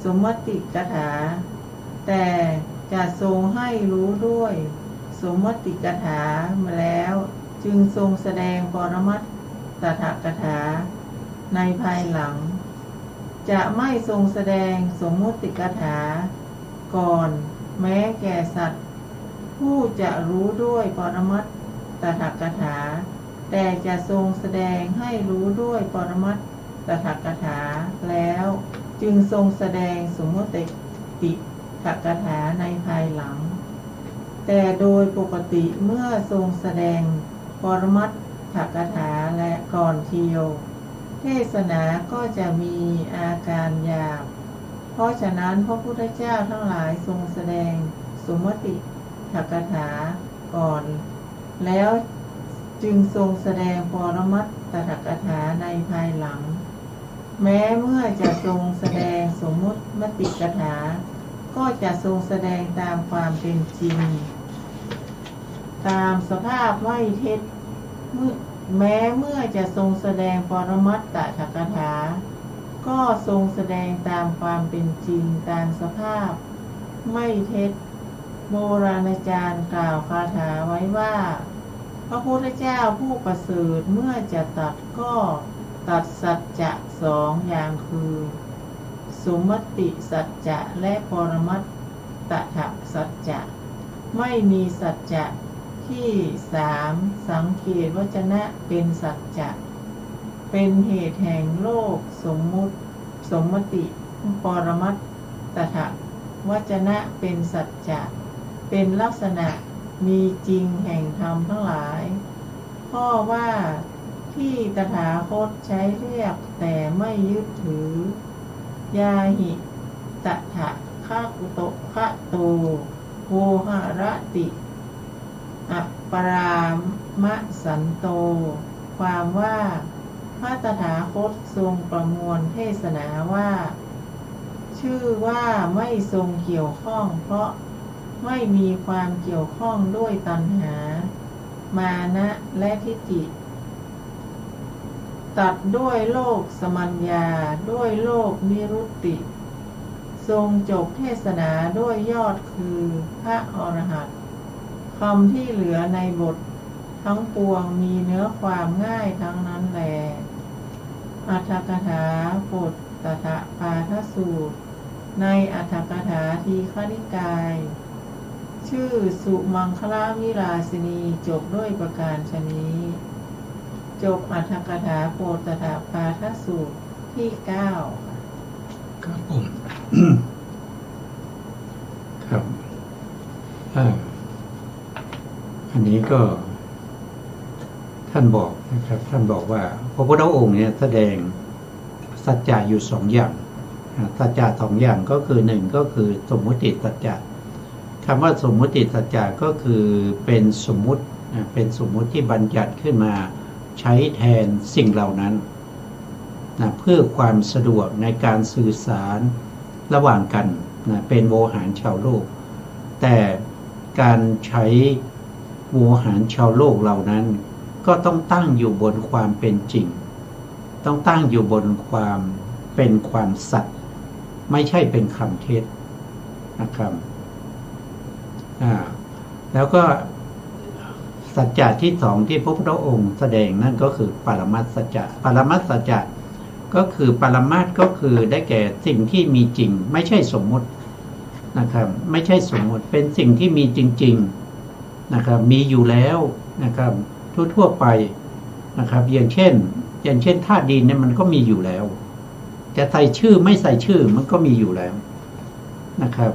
สมมติคาถาแต่จะทรงให้รู้ด้วยสมมติคาถามาแล้วจึงทรงแสดงปรมัตถคาถาในภายหลังจะไม่ทรงแสดงสมมติคาถาก่อนแม้แก่สัตว์ผู้จะรู้ด้วยปรมัตถคาถาแต่จะทรงแสดงให้รู้ด้วยปรมัตถคาถาแล้วจึงทรงแสดงสมมติคาถาในภายหลังแต่โดยปกติเมื่อทรงแสดงปรมัตถคาถาและก่อนเทียวเทศนาก็จะมีอาการหยาบเพราะฉะนั้นพระพุทธเจ้าทั้งหลายทรงแสดงสมมติคาถาก่อนแล้วจึงทรงแสดงปรมัตถคาถาในภายหลังแม้เมื่อจะทรงแสดงสมมติคาถาก็จะทรงแสดงตามความเป็นจริงตามสภาพไม่เท็จแม้เมื่อจะทรงแสดงปรมัตถคาถาก็ทรงแสดงตามความเป็นจริงตามสภาพไม่เท็จโบราณอาจารย์กล่าวคาถาไว้ว่าพระพุทธเจ้าผู้ประเสริฐเมื่อจะตัดก็ตัดสัจจะ2 อย่างคือสมมติสัจจะและปรมัตถสัจจะไม่มีสัจจะที่3สังเขตวจนะเป็นสัจจะเป็นเหตุแห่งโลกสมมติปรมัตถวจนะเป็นสัจจะเป็นลักษณะมีจริงแห่งธรรมทั้งหลายข้อว่าที่ตถาคตใช้เรียกแต่ไม่ยึดถือยาหิตถะคะอุโตคะโตโวหรติอปรามะสันโตความว่าพระตถาคตทรงประมวลเทศนาว่าชื่อว่าไม่ทรงเกี่ยวข้องเพราะไม่มีความเกี่ยวข้องด้วยตัณหามานะและทิฏฐิตัดด้วยโลกสมัญญาด้วยโลกนิรุตติทรงจบเทศนาด้วยยอดคือพระอรหันต์คำที่เหลือในบททั้งปวงมีเนื้อความง่ายทั้งนั้นแลอรรถกถาโปตตถปาทสูตรในอรรถกถาทีฆนิกายชื่อสุมังคลวิลาสินีจบด้วยประการฉนี้จบอรรถกถาโปตตถปาทสูตร ที่9ค่ะ
ครับผม ครับอันนี้ก็ท่านบอกนะครับท่านบอกว่าพระพุทธองค์เนี่ยแสดงสัจจะอยู่2 อย่างสัจจะ2 อย่างก็คือ1ก็คือสมมุติสัจจะคำว่าสมมุติสัจจะก็คือเป็นสมมุติเป็นสมมุติที่บัญญัติขึ้นมาใช้แทนสิ่งเหล่านั้นเพื่อความสะดวกในการสื่อสารระหว่างกันเป็นโวหารชาวโลกแต่การใช้โวหารชาวโลกเหล่านั้นก็ต้องตั้งอยู่บนความเป็นจริงต้องตั้งอยู่บนความเป็นความสัตย์ไม่ใช่เป็นคำเท็จนะครับแล้วก็สัจจะที่2ที่พระพุทธองค์แสดงนั่นก็คือปรมัตถสัจจะปรมัตถสัจจะก็คือปรมัตถ์ก็คือได้แก่สิ่งที่มีจริงไม่ใช่สมมุตินะครับไม่ใช่สมมุติเป็นสิ่งที่มีจริงๆนะครับมีอยู่แล้วนะครับทั่วๆไปนะครับอย่างเช่นธาตุดินเนี่ยมันก็มีอยู่แล้วจะใส่ชื่อไม่ใส่ชื่อมันก็มีอยู่แล้วนะครับ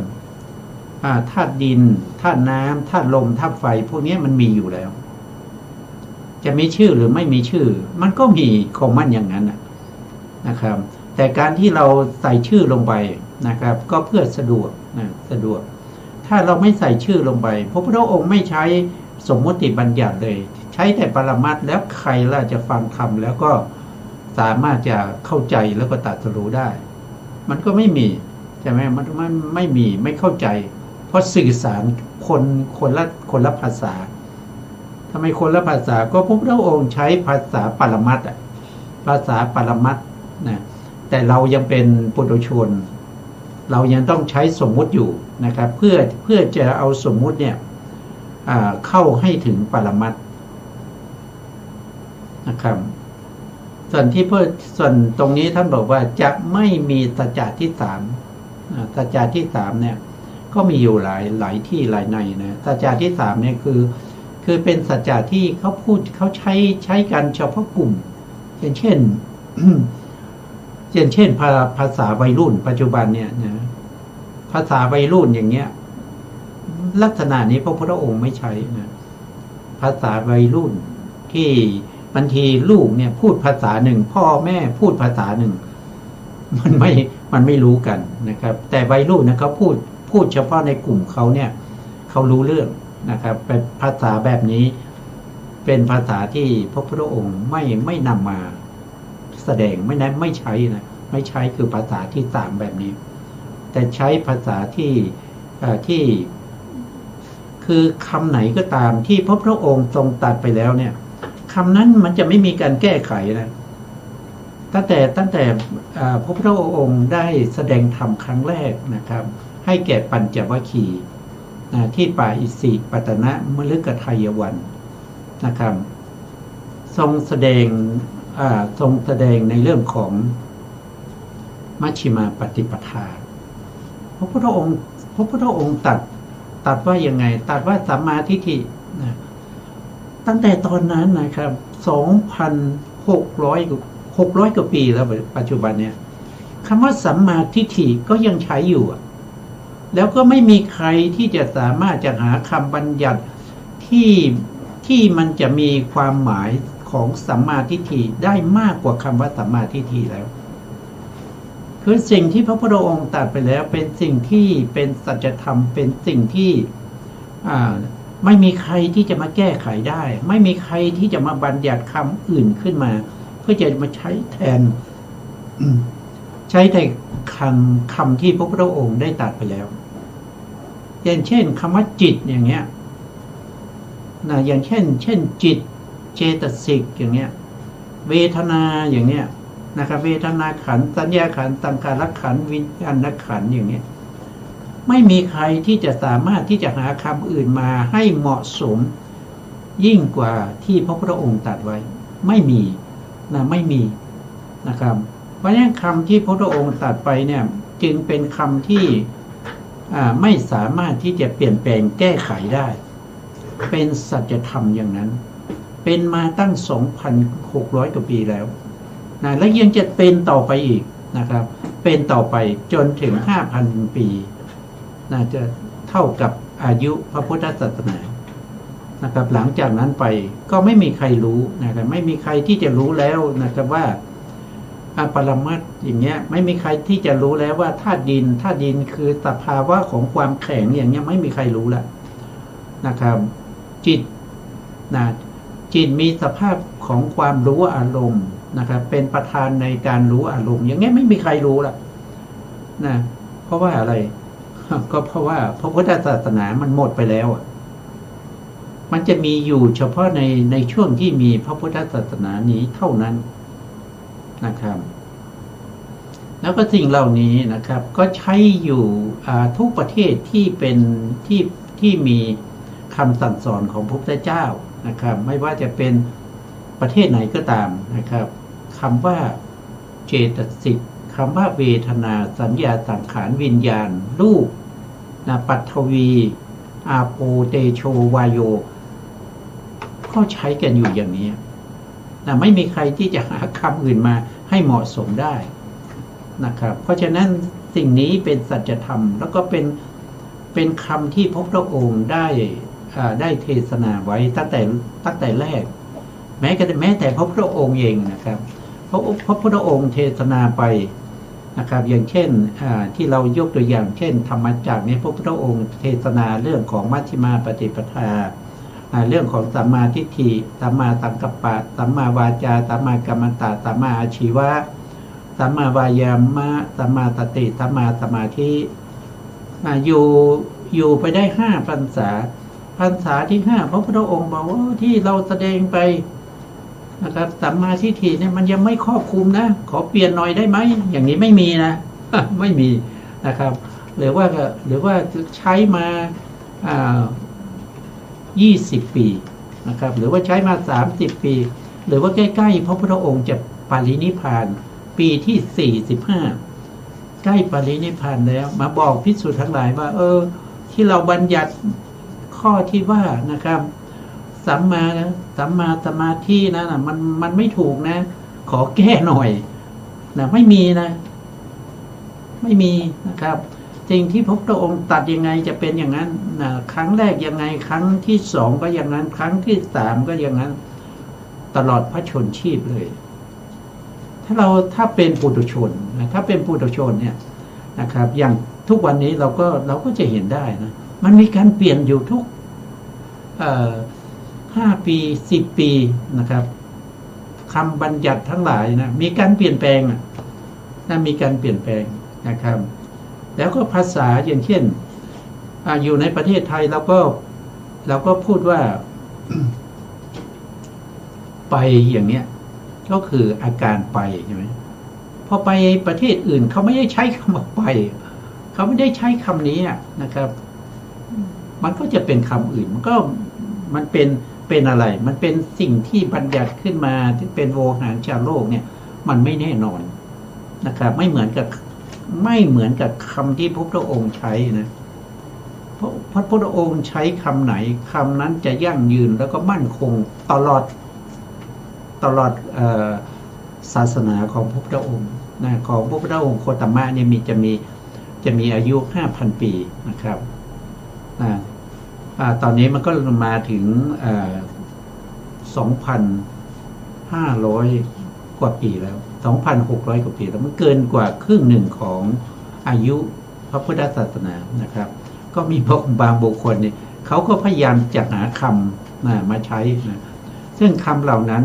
ธาตุดินธาตุน้ำธาตุลมธาตุไฟพวกนี้มันมีอยู่แล้วจะมีชื่อหรือไม่มีชื่อมันก็มีของมันอย่างนั้นนะครับแต่การที่เราใส่ชื่อลงไปนะครับก็เพื่อสะดวกสะดวกถ้าเราไม่ใส่ชื่อลงไปพระพุทธองค์ไม่ใช้สมมติบัญญัติเลยใช้แต่ปรมัตถ์แล้วใครล่ะจะฟังธรรมแล้วก็สามารถจะเข้าใจแล้วก็ตรัสรู้ได้มันก็ไม่มีใช่ไหมมันไม่มีไม่เข้าใจเพราะสื่อสารคนละภาษาทำไมคนละภาษาก็พระพุทธองค์ใช้ภาษาปรมัตถ์ภาษาปรมัตถ์นะแต่เรายังเป็นปุถุชนเรายังต้องใช้สมมุติอยู่นะครับเพื่อจะเอาสมมุติเนี่ยเข้าให้ถึงปรมัตถ์นะครับส่วนตรงนี้ท่านบอกว่าจะไม่มีสัจจะที่3สัจจะที่3เนี่ยก็มีอยู่หลายที่หลายในนะสัจจะที่3เนี่ยคือเป็นสัจจะที่เขาพูดเขาใช้กันเฉพาะกลุ่มอย่างเช่น ภาษาวัยรุ่นปัจจุบันเนี่ยนะภาษาวัยรุ่นอย่างเงี้ยลักษณะนี้พระพุทธองค์ไม่ใช้นะภาษาวัยรุ่นที่บางทีลูกเนี่ยพูดภาษาหนึ่งพ่อแม่พูดภาษาหนึ่งมันไม่รู้กันนะครับแต่วัยรุ่นนะเขาพูดเฉพาะในกลุ่มเขาเนี่ยเขารู้เรื่องนะครับเป็นภาษาแบบนี้เป็นภาษาที่พระพุทธองค์ไม่นำมาแสดงไม่ใช้นะไม่ใช้คือภาษาที่3แบบนี้แต่ใช้ภาษาที่คือคำไหนก็ตามที่พระพุทธองค์ทรงตรัสไปแล้วเนี่ยคำนั้นมันจะไม่มีการแก้ไขนะตั้งแต่พระพุทธองค์ได้แสดงธรรมครั้งแรกนะครับให้แก่ปัญจวัคคีย์ที่ป่าอิสิปตนมฤคทายวันนะครับทรงแสดงในเรื่องของมัชฌิมาปฏิปทาพระพุทธองค์ตรัสว่ายังไงตรัสว่าสัมมาทิฏฐินะตั้งแต่ตอนนั้นนะครับ 2,600 กว่าปีแล้วปัจจุบันเนี่ยคำว่าสัมมาทิฏฐิก็ยังใช้อยู่แล้วก็ไม่มีใครที่จะสามารถจะหาคำบัญญัติที่มันจะมีความหมายของสัมมาทิฏฐิได้มากกว่าคำว่าสัมมาทิฏฐิแล้วคือสิ่งที่พระพุทธองค์ตรัสไปแล้วเป็นสิ่งที่เป็นสัจธรรมเป็นสิ่งที่ไม่มีใครที่จะมาแก้ไขได้ไม่มีใครที่จะมาบัญญัติคำอื่นขึ้นมาเพื่อจะมาใช้แทนคำที่พระพุทธองค์ได้ตรัสไปแล้วอย่างเช่นคำว่าจิตอย่างเงี้ยอย่างเช่นจิตเจตสิกอย่างเงี้ยเวทนาอย่างเงี้ยนะครับเวทนาขันธ์สัญญาขันธ์สังขารขันธ์วิญญาณขันธ์อย่างเงี้ยไม่มีใครที่จะสามารถที่จะหาคำอื่นมาให้เหมาะสมยิ่งกว่าที่พระพุทธองค์ตรัสไว้ไม่มีนะครับเพราะฉะนั้นคำที่พระพุทธองค์ตรัสไปเนี่ยจึงเป็นคำที่ไม่สามารถที่จะเปลี่ยนแปลงแก้ไขได้เป็นสัจธรรมอย่างนั้นเป็นมาตั้ง 2,600 กว่าปีแล้ว นะและยังจะเป็นต่อไปอีกนะครับเป็นต่อไปจนถึง 5,000 ปีนะจะเท่ากับอายุพระพุทธศาสนานะครับหลังจากนั้นไปก็ไม่มีใครรู้นะครับไม่มีใครที่จะรู้แล้วนะครับว่าปรมัตถ์อย่างเงี้ยไม่มีใครที่จะรู้แล้วว่าธาตุดินคือสภาวะของความแข็งอย่างเงี้ยไม่มีใครรู้แล้วนะครับจิตนะจิตมีสภาพของความรู้อารมณ์นะครับเป็นประธานในการรู้อารมณ์อย่างเงี้ยไม่มีใครรู้ละนะเพราะว่าอะไรก็เพราะว่าพระพุทธศาสนามันหมดไปแล้วมันจะมีอยู่เฉพาะในช่วงที่มีพระพุทธศาสนานี้เท่านั้นนะครับแล้วก็สิ่งเหล่านี้นะครับก็ใช้อยู่ทุกประเทศที่เป็นที่มีคำสั่งสอนของพระพุทธเจ้านะครับไม่ว่าจะเป็นประเทศไหนก็ตามนะครับคำว่าเจตสิกคำว่าเวทนาสัญญาสังขารวิญญาณรูปนะปัทวีอาโปเตโชวายโยก็ใช้กันอยู่อย่างนี้นะไม่มีใครที่จะหาคำอื่นมาให้เหมาะสมได้นะครับเพราะฉะนั้นสิ่งนี้เป็นสัจธรรมแล้วก็เป็นคำที่พระพุทธองค์ได้เทศนาไว้ตั้งแต่แรกแม้แต่พระพุทธองค์เองนะครับพระพุทธองค์เทศนาไปนะครับอย่างเช่นที่เรายกตัวอย่างเช่นธรรมจักรเนี่ยพระพุทธองค์เทศนาเรื่องของมัชฌิมาปฏิปทาเรื่องของสัมมาทิฏฐิสัมมาสังกัปปะสัมมาวาจาสัมมากัมมันตะสัมมาอาชีวะสัมมาวายามะสัมมาสติสัมมาสมาธิอยู่ไปได้5 พรรษาที่5พระพุทธองค์บอกว่าที่เราแสดงไปนะครับสัมมาทิฏฐิเนี่ยมันยังไม่ครอบคลุมนะขอเปลี่ยนหน่อยได้ไหมอย่างนี้ไม่มีนะไม่มีนะครับหรือว่าใช้มา20 ปีนะครับหรือว่าใช้มา30 ปีหรือว่าใกล้ๆพระพุทธองค์จะปรินิพพานปีที่45ใกล้ปรินิพพานแล้วมาบอกภิกษุทั้งหลายว่าที่เราบัญญัติข้อที่ว่านะครับสัมมาสมาธินะมันไม่ถูกนะขอแก้หน่อยนะไม่มีนะครับสิ่งที่พระพุทธองค์ตัดยังไงจะเป็นอย่างนั้นนะครั้งแรกยังไงครั้งที่2ก็อย่างนั้นครั้งที่3ก็อย่างนั้นตลอดพระชนชีพเลยถ้าเป็นปุถุชนนะถ้าเป็นปุถุชนเนี่ยนะครับอย่างทุกวันนี้เราก็จะเห็นได้นะมันมีการเปลี่ยนอยู่ทุก5 ปี10 ปีนะครับคำบัญญัติทั้งหลายนะมีการเปลี่ยนแปลงมีการเปลี่ยนแปลงนะครับแล้วก็ภาษาอย่างเช่นอยู่ในประเทศไทยเราก็พูดว่า ไปอย่างเนี้ยก็คืออาการไปใช่ไหมพอไปประเทศอื่นเขาไม่ได้ใช้คำว่าไปเขาไม่ได้ใช้คำนี้นะครับมันก็จะเป็นคำอื่นมันเป็นอะไรมันเป็นสิ่งที่บัญญัติขึ้นมาที่เป็นโวหารชาโลกเนี่ยมันไม่แน่นอนนะครับไม่เหมือนกับคำที่พระพุทธองค์ใช้นะพระพุทธองค์ใช้คำไหนคำนั้นจะยั่งยืนแล้วก็มั่นคงตลอดศาสนาของพระพุทธองค์นะของพระพุทธองค์โคตมะเนี่ยจะมีอายุ 5,000 ปีนะครับตอนนี้มันก็มาถึง2,500 กว่าปีแล้ว 2,600 กว่าปีแล้วมันเกินกว่าครึ่งหนึ่งของอายุพระพุทธศาสนานะครับก็มีบางบุคคลเนี่ยเขาก็พยายามจะหาคำมาใช้นะซึ่งคำเหล่านั้น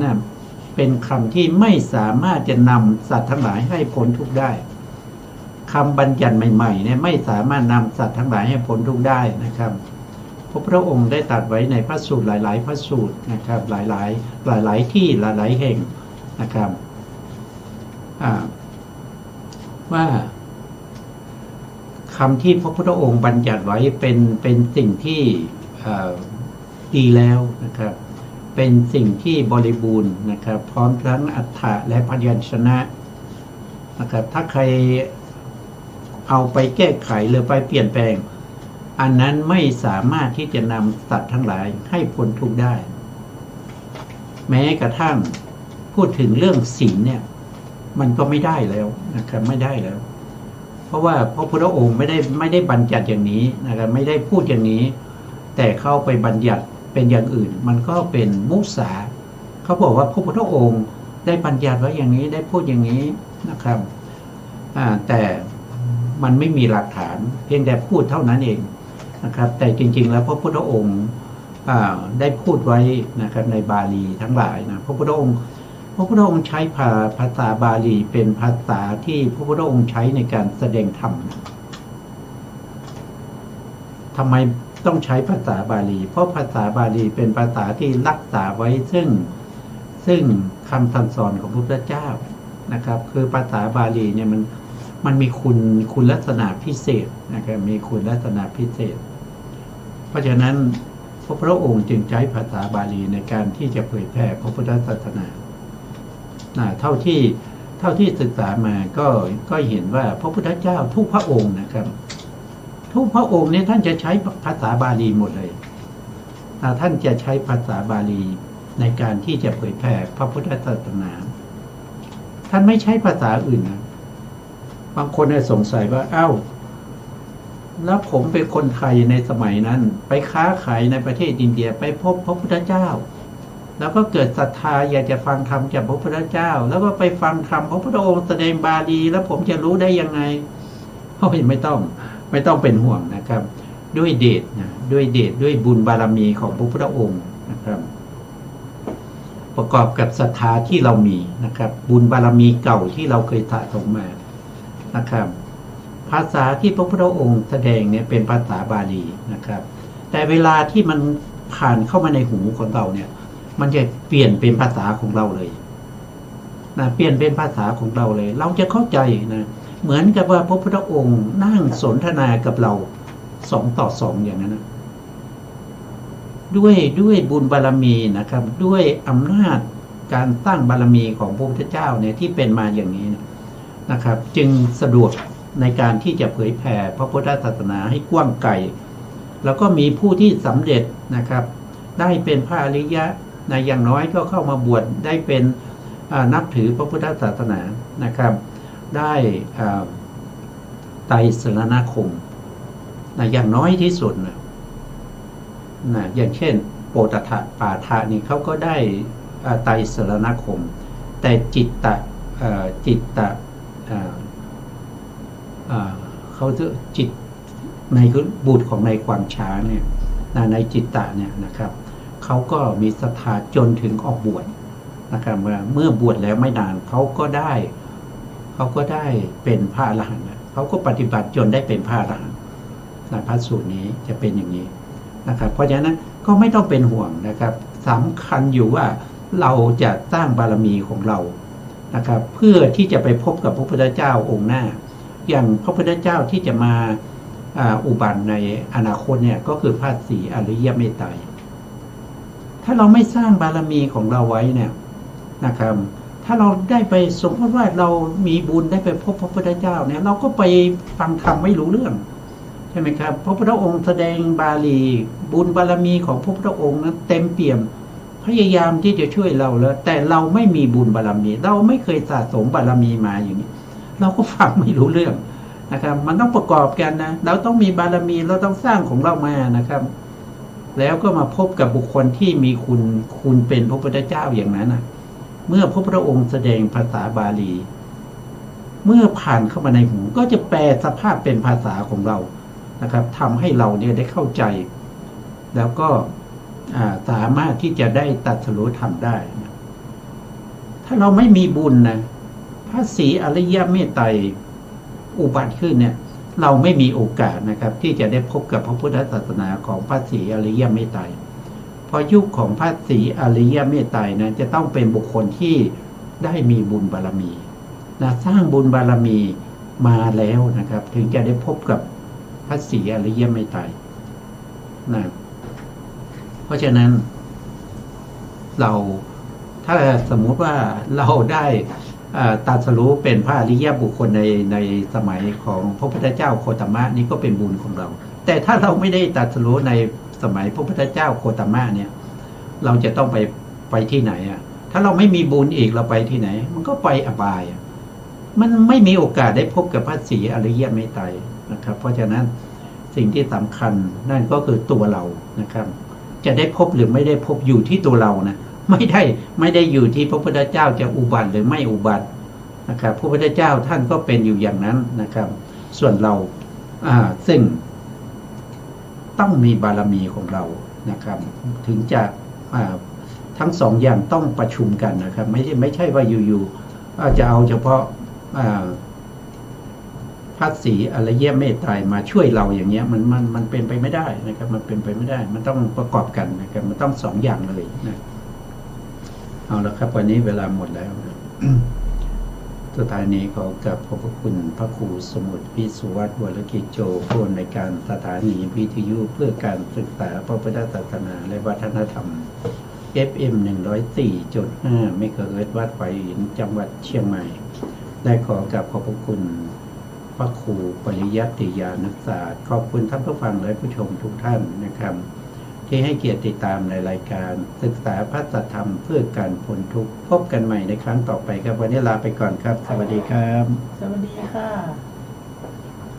เป็นคำที่ไม่สามารถจะนำสัตว์ทั้งหลายให้พ้นทุกข์ได้คำบัญญัติใหม่ๆเนี่ยไม่สามารถนำสัตว์ทั้งหลายให้พ้นทุกข์ได้นะครับพระพุทธองค์ได้ตรัสไว้ในพระสูตรหลายๆพระสูตรนะครับหลายที่หลายๆแห่งนะครับว่าคำที่พระพุทธองค์บัญญัติไว้เป็นสิ่งที่ดีแล้วนะครับเป็นสิ่งที่บริบูรณ์นะครับพร้อมทั้งอรรถะและพยัญชนะนะครับถ้าใครเอาไปแก้ไขหรือไปเปลี่ยนแปลงอันนั้นไม่สามารถที่จะนำสัตว์ทั้งหลายให้พ้นทุกข์ได้แม้กระทั่งพูดถึงเรื่องศีลเนี่ย มันก็ไม่ได้แล้วนะครับไม่ได้แล้ว เพราะว่าพระพุทธองค์ไม่ได้บัญญัติอย่างนี้นะครับไม่ได้พูดอย่างนี้ แต่เข้าไปบัญญัติเป็นอย่างอื่น มันก็เป็นมุสาเขาบอกว่าพระพุทธองค์ได้บัญญัติไว้อย่างนี้ได้พูดอย่างนี้นะครับแต่มันไม่มีหลักฐานเพียงแต่พูดเท่านั้นเองนะครับแต่จริงๆแล้วพระพุทธองค์ได้พูดไว้นะครับในบาลีทั้งหลายนะพระพุทธองค์ใช้ภาษาบาลีเป็นภาษาที่พระพุทธองค์ใช้ในการแสดงธรรมทำไมต้องใช้ภาษาบาลีเพราะภาษาบาลีเป็นภาษาที่รักษาไว้ซึ่งคำสั่งสอนของพระพุทธเจ้านะครับคือภาษาบาลีเนี่ยมันมีคุณลักษณะพิเศษนะครับมีคุณลักษณะพิเศษเพราะฉะนั้นพระพุทธองค์จึงใช้ภาษาบาลีในการที่จะเผยแผ่พระพุทธศาสนาเท่าที่ศึกษามาก็เห็นว่าพระพุทธเจ้าทุกพระองค์นะครับทุกพระองค์เนี่ยท่านจะใช้ภาษาบาลีหมดเลยท่านจะใช้ภาษาบาลีในการที่จะเผยแผ่พระพุทธศาสนาท่านไม่ใช้ภาษาอื่นนะบางคนสงสัยว่าแล้วผมเป็นคนไทยในสมัยนั้นไปค้าขายในประเทศอินเดียไปพบพระพุทธเจ้าแล้วก็เกิดศรัทธาอยากจะฟังธรรมจากพระพุทธเจ้าแล้วก็ไปฟังธรรมพระพุทธองค์แสดงบาลีแล้วผมจะรู้ได้ยังไงไม่ต้องเป็นห่วงนะครับด้วยเดชด้วยบุญบารมีของพระพุทธองค์นะครับประกอบกับศรัทธาที่เรามีนะครับบุญบารมีเก่าที่เราเคยสะสมมานะครับภาษาที่พระพุทธองค์แสดงเนี่ยเป็นภาษาบาลีนะครับแต่เวลาที่มันผ่านเข้ามาในหูของเราเนี่ยมันจะเปลี่ยนเป็นภาษาของเราเลยนะเปลี่ยนเป็นภาษาของเราเลยเราจะเข้าใจนะเหมือนกับว่าพระพุทธองค์นั่งสนทนากับเรา2 ต่อ 2อย่างนั้นนะด้วยบุญบารมีนะครับด้วยอำนาจการสร้างบารมีของพระพุทธเจ้าเนี่ยที่เป็นมาอย่างนี้นะครับจึงสะดวกในการที่จะเผยแผ่พระพุทธศาสนาให้กว้างไกลแล้วก็มีผู้ที่สำเร็จนะครับได้เป็นพระอริยะในอย่างน้อยก็เข้ามาบวชได้เป็นนับถือพระพุทธศาสนานะครับได้ไตรสรณคมอย่างน้อยที่สุดนะอย่างเช่นโปตถะปาทะนี่เขาก็ได้ไตรสรณคมแต่จิตตะเขาจะจิตในบุตรของในความช้าเนี่ยในจิตตะเนี่ยนะครับเขาก็มีศรัทธาจนถึงออกบวชนะครับเมื่อบวชแล้วไม่นานเขาก็ได้เป็นพระอรหันต์เขาก็ปฏิบัติจนได้เป็นพระอรหันต์พระสูตรนี้จะเป็นอย่างนี้นะครับเพราะฉะนั้นก็ไม่ต้องเป็นห่วงนะครับสำคัญอยู่ว่าเราจะสร้างบารมีของเรานะครับเพื่อที่จะไปพบกับพระพุทธเจ้าองค์หน้าอย่างพระพุทธเจ้าที่จะมาอุบัติในอนาคตเนี่ยก็คือพระศรีอริยเมตไตรถ้าเราไม่สร้างบารมีของเราไว้เนี่ยนะครับถ้าเราได้ไปสมมติว่าเรามีบุญได้ไปพบพระพุทธเจ้าเนี่ยเราก็ไปฟังธรรมไม่รู้เรื่องใช่ไหมครับพระพุทธองค์แสดงบาลีบุญบารมีของพระพุทธองค์นั้นเต็มเปี่ยมพยายามที่จะช่วยเราแล้วแต่เราไม่มีบุญบารมีเราไม่เคยสะสมบารมีมาอย่างนี้เราก็ฟังไม่รู้เรื่องนะครับมันต้องประกอบกันนะเราต้องมีบารมีเราต้องสร้างของเรามานะครับแล้วก็มาพบกับบุคคลที่มีคุณเป็นพระพุทธเจ้าอย่างนั้นนะเมื่อพระพุทธองค์แสดงภาษาบาลีเมื่อผ่านเข้ามาในหูก็จะแปลสภาพเป็นภาษาของเรานะครับทำให้เราเนี่ยได้เข้าใจแล้วก็สามารถที่จะได้ตรัสรู้ธรรมได้นะถ้าเราไม่มีบุญนะพระศรีอริยเมตไตรอุบัติขึ้นเนี่ยเราไม่มีโอกาสนะครับที่จะได้พบกับพระพุทธศาสนาของพระศรีอริยเมตไตรเพราะยุคของพระศรีอริยเมตไตรนะจะต้องเป็นบุคคลที่ได้มีบุญบารมีนะสร้างบุญบารมีมาแล้วนะครับถึงจะได้พบกับพระศรีอริยเมตไตรนะเพราะฉะนั้นเราถ้าสมมุติว่าเราได้ตรัสรู้เป็นพระอริยบุคคลในสมัยของพระพุทธเจ้าโคตมะนี่ก็เป็นบุญของเราแต่ถ้าเราไม่ได้ตรัสรู้ในสมัยพระพุทธเจ้าโคตมะเนี่ยเราจะต้องไปที่ไหนถ้าเราไม่มีบุญอีกเราไปที่ไหนมันก็ไปอบาย มันไม่มีโอกาสได้พบกับพระศรีอริยเมตไตรนะครับ เพราะฉะนั้นสิ่งที่สำคัญนั่นก็คือตัวเรานะครับ จะได้พบหรือไม่ได้พบอยู่ที่ตัวเรานะไม่ได้อยู่ที่พระพุทธเจ้าจะอุบัติหรือไม่อุบัตินะครับพระพุทธเจ้าท่านก็เป็นอยู่อย่างนั้นนะครับ ส่วนเราซึ่งต้องมีบารมีของเรานะครับ ถึงจะทั้งสองอย่างต้องประชุมกันนะครับ ไม่ใช่ว่าอยู่ๆจะเอาเฉพาะพระศรีอริยเมตไตรมาช่วยเราอย่างเงี้ยมันเป็นไปไม่ได้นะครับ มันเป็นไปไม่ได้ มันต้องประกอบกันนะครับ มันต้องสองอย่างเลยนะเอาละครับวันนี้เวลาหมดแล้วนะ สุดท้ายนี้ขอกราบขอบพระคุณพระครูสมุทรวิสุวัฒน์วรกิจโจผู้อำนวยการสถานีวิทยุเพื่อการศึกษาพระพุทธศาสนาและวัฒนธรรม FM 104.5 เมกะเฮิรตซ์วัดไผ่หินจังหวัดเชียงใหม่และขอกราบขอบพระคุณพระครูปริยัติยานุศาสตร์ขอบคุณท่านผู้ฟังและผู้ชมทุกท่านนะครับที่ให้เกียรติติดตามในรายการศึกษาพระสัทธรรมเพื่อการพ้นทุกข์พบกันใหม่ในครั้งต่อไปครับวันนี้ลาไปก่อนครับสวัสดีครับ
สวัสดีค่ะ